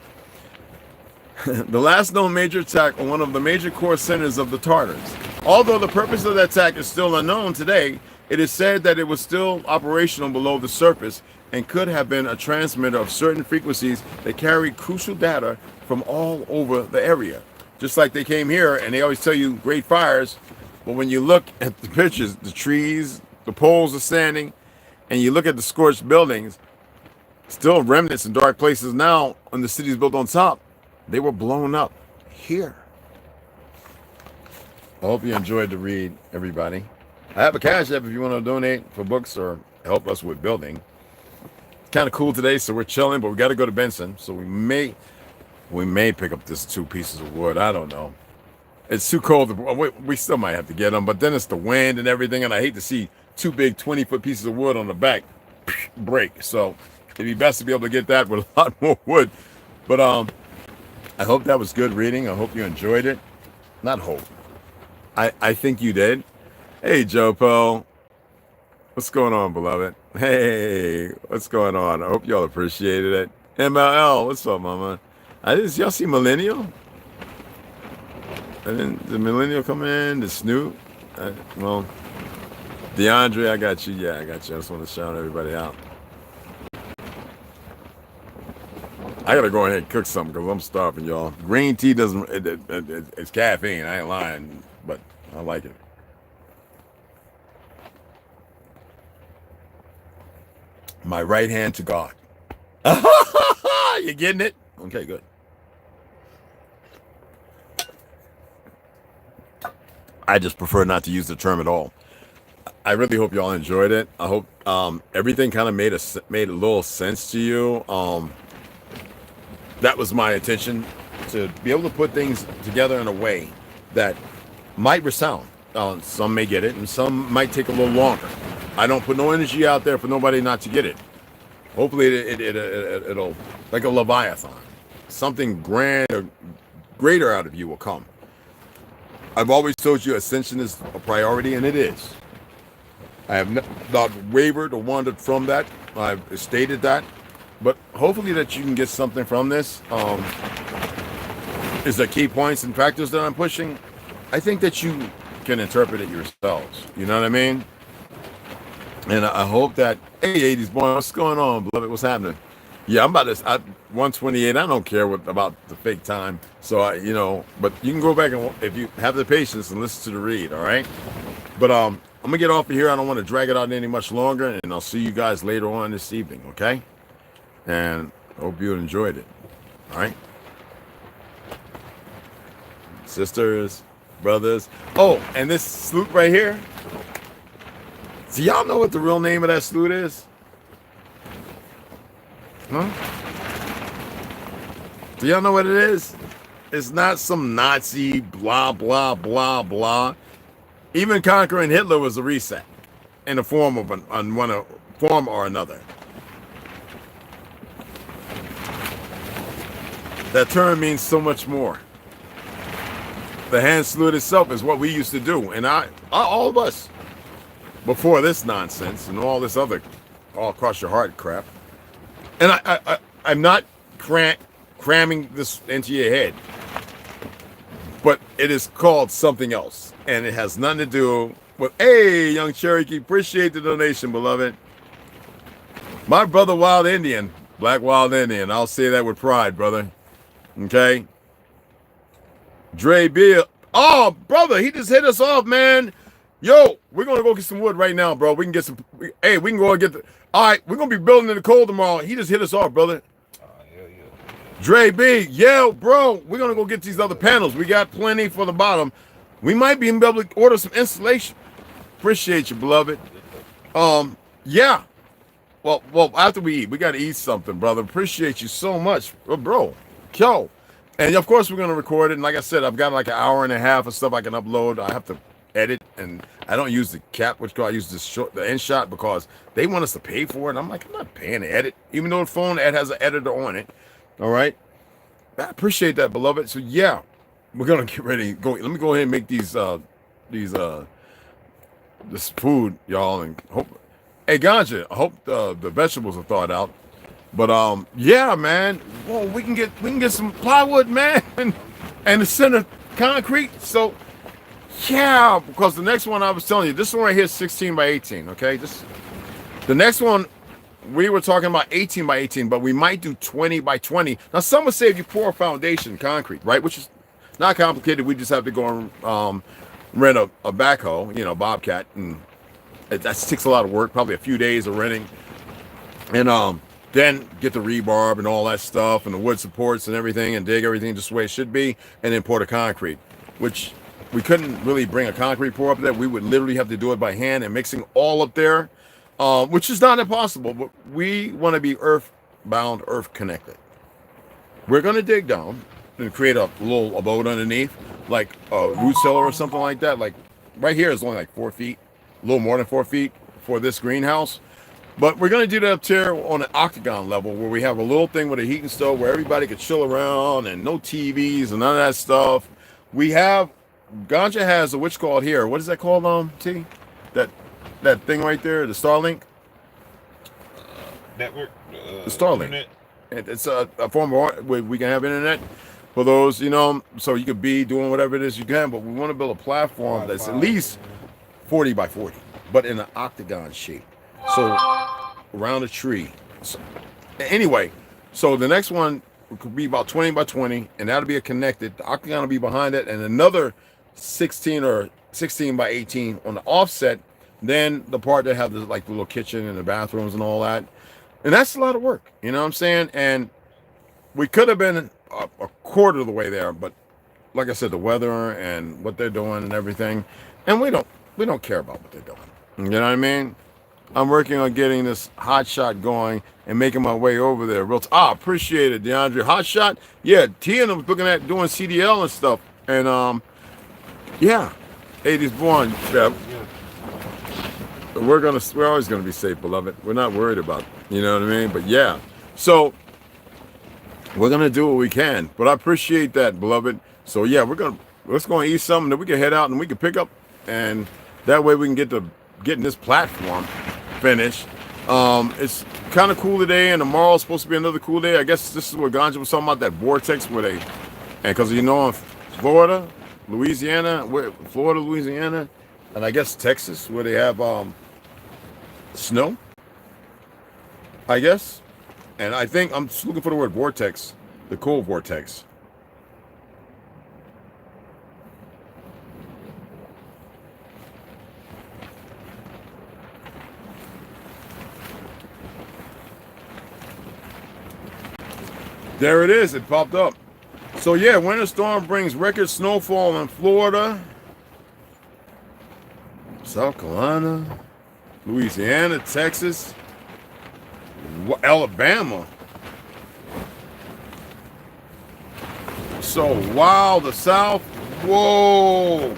The last known major attack on one of the major core centers of the Tartars. Although the purpose of the attack is still unknown today, it is said that it was still operational below the surface and could have been a transmitter of certain frequencies that carried crucial data from all over the area. Just like they came here and they always tell you great fires, but when you look at the pictures, the trees, the poles are standing, and you look at the scorched buildings, still remnants in dark places now, when the city's built on top, they were blown up here. I hope you enjoyed the read, everybody. I have a Cash App if you want to donate for books or help us with building. It's kind of cool today, so we're chilling, but we got to go to Benson, so we may pick up this 2 pieces of wood. I don't know. It's too cold. We still might have to get them, but then it's the wind and everything, and I hate to see 2 big 20-foot pieces of wood on the back break. So it'd be best to be able to get that with a lot more wood. But I hope that was good reading. I hope you enjoyed it. Not hope. I think you did. Hey, Joe Poe. What's going on, beloved? Hey, what's going on? I hope y'all appreciated it. MLL, what's up, mama? Y'all see Millennial? And then the Millennial come in, the Snoop. Well, DeAndre, I got you. Yeah, I got you. I just want to shout everybody out. I gotta go ahead and cook something because I'm starving, y'all. Green tea it's caffeine. I ain't lying, but I like it. My right hand to God. You getting it? Okay, good. I just prefer not to use the term at all. I really hope y'all enjoyed it. I hope everything kind of made a little sense to you. That was my intention, to be able to put things together in a way that might resound. Some may get it, and some might take a little longer. I don't put no energy out there for nobody not to get it. Hopefully it'll, like a Leviathan, something grand or greater out of you will come. I've always told you ascension is a priority, and it is. I have not wavered or wandered from that. I've stated that. But hopefully that you can get something from this. Is the key points and factors that I'm pushing? I think that you can interpret it yourselves. You know what I mean? And I hope that, hey, 80s boy, what's going on, beloved? What's happening? Yeah, I'm about to, 128. I don't care about the fake time. So, but you can go back and, if you have the patience, and listen to the read, all right? But I'm going to get off of here. I don't want to drag it out any much longer, and I'll see you guys later on this evening, okay? And I hope you enjoyed it, all right? Sisters, brothers. Oh, and this salute right here. Do y'all know what the real name of that salute is? Huh? Do y'all know what it is? It's not some Nazi blah, blah, blah, blah. Even conquering Hitler was a reset in the form of one form or another. That term means so much more. The hand salute itself is what we used to do, and all of us, before this nonsense and all this other all across your heart crap. And I'm not cramming this into your head, but it is called something else, and it has nothing to do with, hey, young Cherokee, appreciate the donation, beloved. My brother, Wild Indian, Black Wild Indian, I'll say that with pride, brother. Okay? Dre B. Oh, brother, he just hit us off, man. Yo, we're gonna go get some wood right now, bro. We can get some. Hey, we can go and get the. All right, we're gonna be building in the cold tomorrow. He just hit us off, brother. Dre B. Yeah, bro, we're gonna go get these other panels. We got plenty for the bottom. We might be able to order some insulation. Appreciate you, beloved. Yeah. Well, after we eat, we gotta eat something, brother. Appreciate you so much, bro. Yo. And of course, we're gonna record it. And like I said, I've got like an hour and a half of stuff I can upload. I have to edit, and I don't use the cap, which I use the end shot because they want us to pay for it. I'm like, I'm not paying to edit, even though the phone ad has an editor on it. All right. I appreciate that, beloved. So yeah, we're gonna get ready. Go. Let me go ahead and make these this food, y'all, and hope. Hey, Ganja, I hope the vegetables are thawed out. But yeah, man. Well, we can get some plywood, man, and the center concrete. So yeah, because the next one I was telling you, this one right here is 16 by 18. Okay, the next one we were talking about 18 by 18, but we might do 20 by 20. Now, some would say if you pour a foundation concrete, right, which is not complicated, we just have to go and rent a backhoe, you know, Bobcat, and that takes a lot of work, probably a few days of renting, and then get the rebarb and all that stuff and the wood supports and everything and dig everything just the way it should be, and then pour the concrete, which we couldn't really bring a concrete pour up there. We would literally have to do it by hand and mixing all up there, which is not impossible, but we want to be earth-bound, earth-connected. We're going to dig down and create a little abode underneath, like a root cellar or something like that. Like right here is only like 4 feet, a little more than 4 feet for this greenhouse. But we're going to do that up here on an octagon level where we have a little thing with a heating stove where everybody could chill around and no TVs and none of that stuff. We have, Ganja has a, what's called here, what is that called, T? That thing right there, the Starlink? Network? The Starlink. Internet. It's a form of where we can have internet for those, you know, so you could be doing whatever it is you can, but we want to build a platform that's at least 40 by 40, but in an octagon shape. So around a tree. So, anyway, so the next one could be about 20 by 20, and that'll be a connected. The octagon will be behind it, and another 16 or 16 by 18 on the offset. Then the part that have the like the little kitchen and the bathrooms and all that. And that's a lot of work, you know what I'm saying? And we could have been a quarter of the way there, but like I said, the weather and what they're doing and everything, and we don't care about what they're doing. You know what I mean? I'm working on getting this hot shot going and making my way over there. Appreciate it, DeAndre. Hot shot, yeah. T and I was looking at doing CDL and stuff, and yeah, 80s born. Yeah. We're always gonna be safe, beloved. We're not worried about it, you know what I mean? But yeah, so we're gonna do what we can. But I appreciate that, beloved. So yeah, let's go and eat something that we can head out and we can pick up, and that way we can getting this platform finished. It's kind of cool today, and tomorrow's supposed to be another cool day. I guess this is what Ganja was talking about, that vortex where and because you know in Florida, Louisiana, and I guess Texas, where they have snow, I guess. And I think I'm just looking for the word vortex, the cold vortex. There it is. It popped up. So yeah, winter storm brings record snowfall in Florida, South Carolina, Louisiana, Texas, Alabama. So wow, the South. Whoa.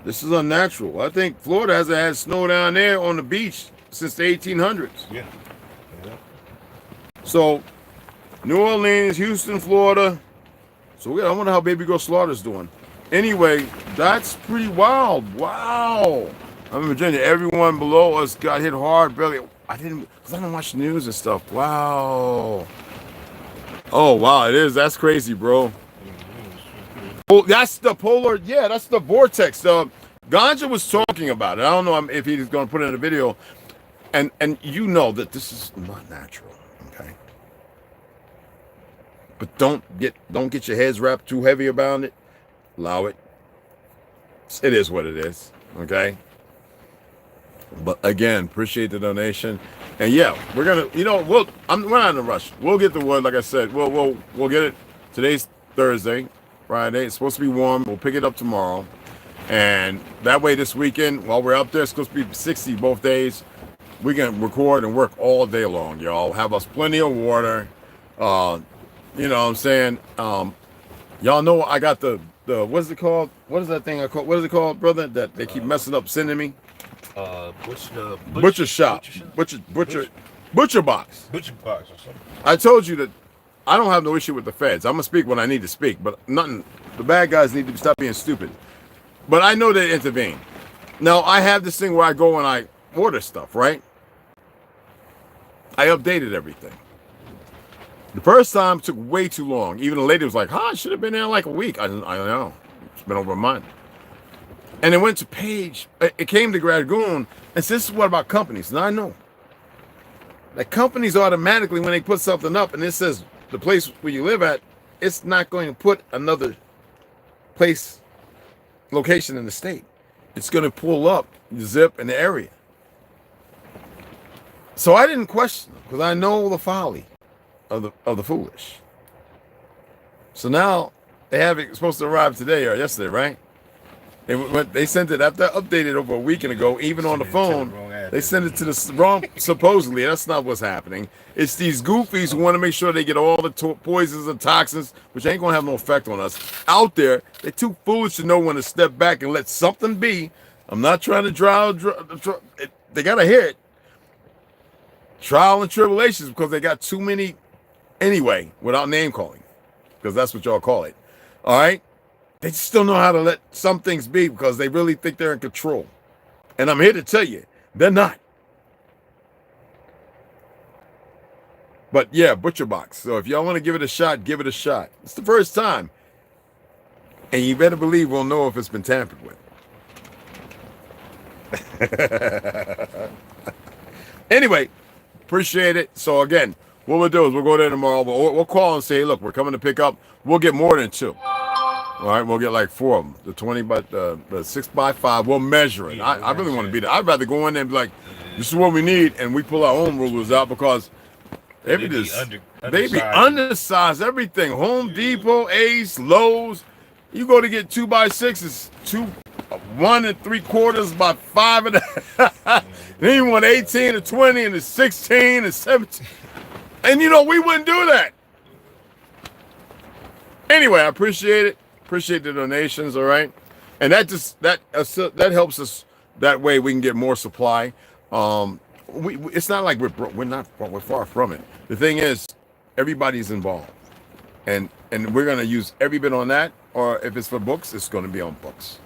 This is unnatural. I think Florida hasn't had snow down there on the beach since the 1800s. Yeah. So, New Orleans, Houston, Florida. So I wonder how Baby Girl Slaughter's doing. Anyway, that's pretty wild. Wow. I'm in Virginia. Everyone below us got hit hard. Barely. I don't watch the news and stuff. Wow. Oh, wow. It is. That's crazy, bro. Oh, that's the polar. Yeah, that's the vortex. Ganja was talking about it. I don't know if he's going to put it in a video. And you know that this is not natural. Okay. But don't get your heads wrapped too heavy about it. Allow it. It is what it is. Okay. But again, appreciate the donation. And yeah, we're gonna, we're not in a rush. We'll get the wood, like I said. We'll get it. Today's Thursday, Friday. It's supposed to be warm. We'll pick it up tomorrow. And that way this weekend, while we're up there, it's supposed to be 60 both days. We can record and work all day long, y'all. Have us plenty of water. You know what I'm saying? Y'all know I got the what's it called? What is that thing I call? What is it called, brother? That they keep messing up sending me? Butcher shop. Butcher box. Butcher box or something. I told you that I don't have no issue with the feds. I'm gonna speak when I need to speak, but nothing. The bad guys need to stop being stupid. But I know they intervene. Now I have this thing where I go and I order stuff, right? I updated everything. The first time took way too long. Even the lady was like, "Huh, I should have been there like a week." I don't know. It's been over a month. And it went to page. It came to Dragoon and said, "This is what about companies?" Now I know that companies automatically, when they put something up and it says the place where you live at, it's not going to put another place location in the state. It's going to pull up the zip in the area. So I didn't question them because I know the folly of the foolish. So now they have it supposed to arrive today or yesterday, right? They sent it after I updated over a week ago, even on the phone. They sent it to the wrong, supposedly. That's not what's happening. It's these goofies who want to make sure they get all the poisons and toxins, which ain't going to have no effect on us, out there. They're too foolish to know when to step back and let something be. I'm not trying to they got to hear it. Trial and tribulations because they got too many anyway, without name calling, because that's what y'all call it. All right? They just don't know how to let some things be because they really think they're in control. And I'm here to tell you, they're not. But yeah, Butcher Box. So if y'all want to give it a shot, give it a shot. It's the first time. And you better believe we'll know if it's been tampered with. Anyway, appreciate it. So again, what we'll do is we'll go there tomorrow. We'll call and say, hey, look, we're coming to pick up. We'll get more than 2. All right, we'll get like 4 of them. The 20 by the 6x5. We'll measure it. I really want to be there. I'd rather go in there and be like, this is what we need, and we pull our own rulers out because they be undersized everything. Home Depot, Ace, Lowe's. You go to get 2x6s, 1 3/4 by 5 and a half. Then you want 18 and 20 and 16 and 17. And we wouldn't do that. Anyway, I appreciate it. Appreciate the donations, all right? And that helps us. That way we can get more supply. It's not like we're far from it. The thing is, everybody's involved, and we're gonna use every bit on that. Or if it's for books, it's gonna be on books.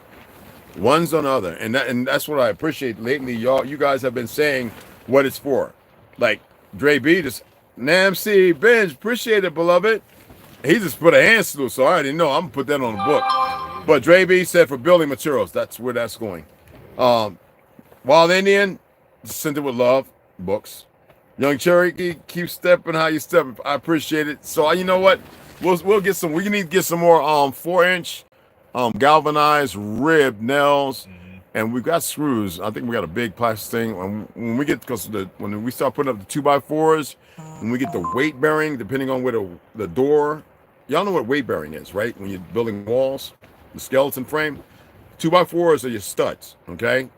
One's on the other, and that's what I appreciate lately. You guys have been saying what it's for. Like Dre B, just Nancy Benj, appreciate it, beloved. He just put a hand salute, so I already know I'm gonna put that on the book. But Dre B said for building materials, that's where that's going. Wild Indian, sent it with love, books. Young Cherokee, keep stepping how you step. I appreciate it. So you know what? We'll get some. We need to get some more 4-inch galvanized rib nails, and we've got screws. I think we got a big plastic thing. When we get when we start putting up the 2x4s, when we get the weight bearing, depending on where the door. Y'all know what weight bearing is, right? When you're building walls, the skeleton frame, 2x4s are your studs, okay?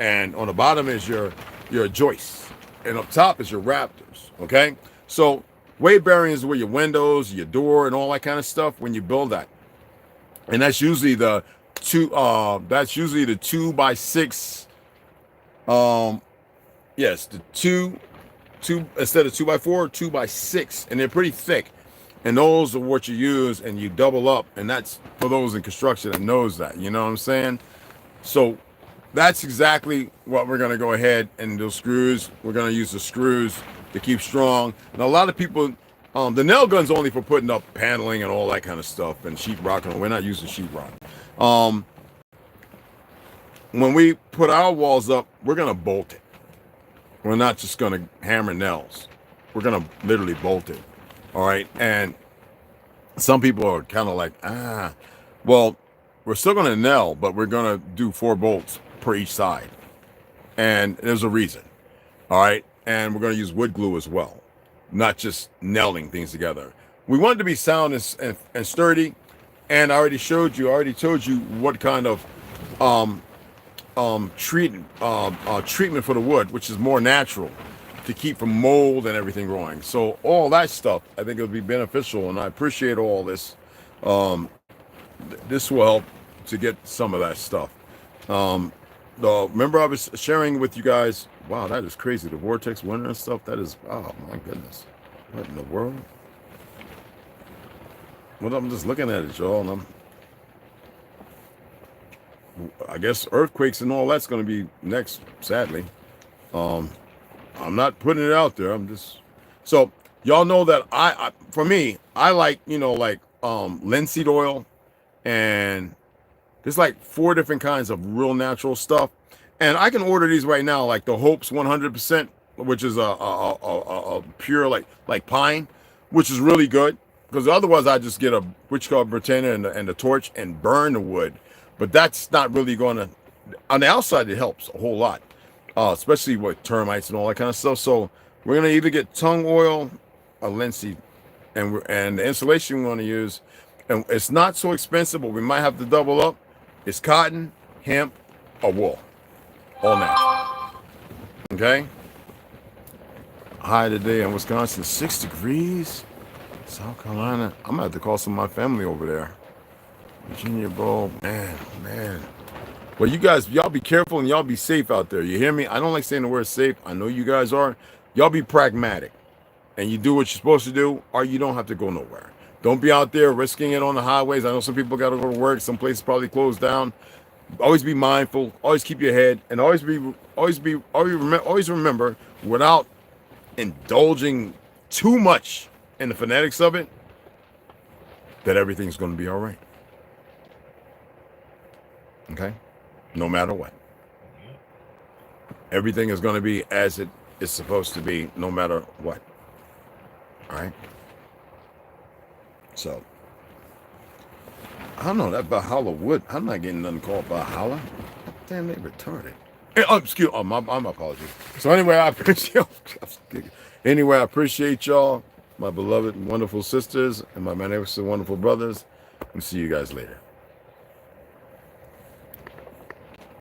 And on the bottom is your joists, and up top is your raptors, okay? So weight bearing is where your windows, your door, and all that kind of stuff when you build that. And that's usually the 2x6. Yes, the two instead of 2x4, 2x6, and they're pretty thick. And those are what you use, and you double up, and that's for those in construction that knows that. You know what I'm saying? So that's exactly what we're going to go ahead and those screws. We're going to use the screws to keep strong. Now, a lot of people, the nail gun's only for putting up paneling and all that kind of stuff and sheetrock, and we're not using sheetrock. When we put our walls up, we're going to bolt it. We're not just going to hammer nails. We're going to literally bolt it. All right. And some people are kind of like, well, we're still going to nail, but we're going to do 4 bolts per each side. And there's a reason. All right. And we're going to use wood glue as well, not just nailing things together. We want it to be sound and sturdy. And I already told you what kind of treatment for the wood, which is more natural to keep from mold and everything growing. So all that stuff, I think it'll be beneficial, and I appreciate all this. This will help to get some of that stuff. Remember I was sharing with you guys, wow, that is crazy. The vortex winter and stuff, that is, oh my goodness. What in the world? Well, I'm just looking at it, y'all, and I guess earthquakes and all that's going to be next, sadly. I'm not putting it out there. I'm just, so y'all know that for me, I like, like linseed oil, and there's like 4 different kinds of real natural stuff. And I can order these right now, like the Hope's 100%, which is a pure like pine, which is really good. Because otherwise I just get a witchcraft Britannia and the torch and burn the wood. But that's not really going to, on the outside it helps a whole lot. Especially with termites and all that kind of stuff. So we're going to either get tung oil or linseed. And the insulation we're going to use, and it's not so expensive, but we might have to double up. It's cotton, hemp, or wool. All natural. Okay? High today in Wisconsin, 6 degrees. South Carolina. I'm gonna have to call some of my family over there. Virginia, bro, man. Well, you guys, y'all be careful and y'all be safe out there. You hear me? I don't like saying the word safe. I know you guys are. Y'all be pragmatic, and you do what you're supposed to do, or you don't have to go nowhere. Don't be out there risking it on the highways. I know some people got to go to work. Some places probably closed down. Always be mindful. Always keep your head, and always remember, without indulging too much in the phonetics of it, that everything's going to be all right. Okay? No matter what. Everything is going to be as it is supposed to be, no matter what. All right? So, I don't know, that Valhalla wood, I'm not getting nothing called Valhalla. Damn, they retarded. My apologies. So anyway, I appreciate y'all, my beloved, wonderful sisters, and my magnificent, wonderful brothers, and see you guys later.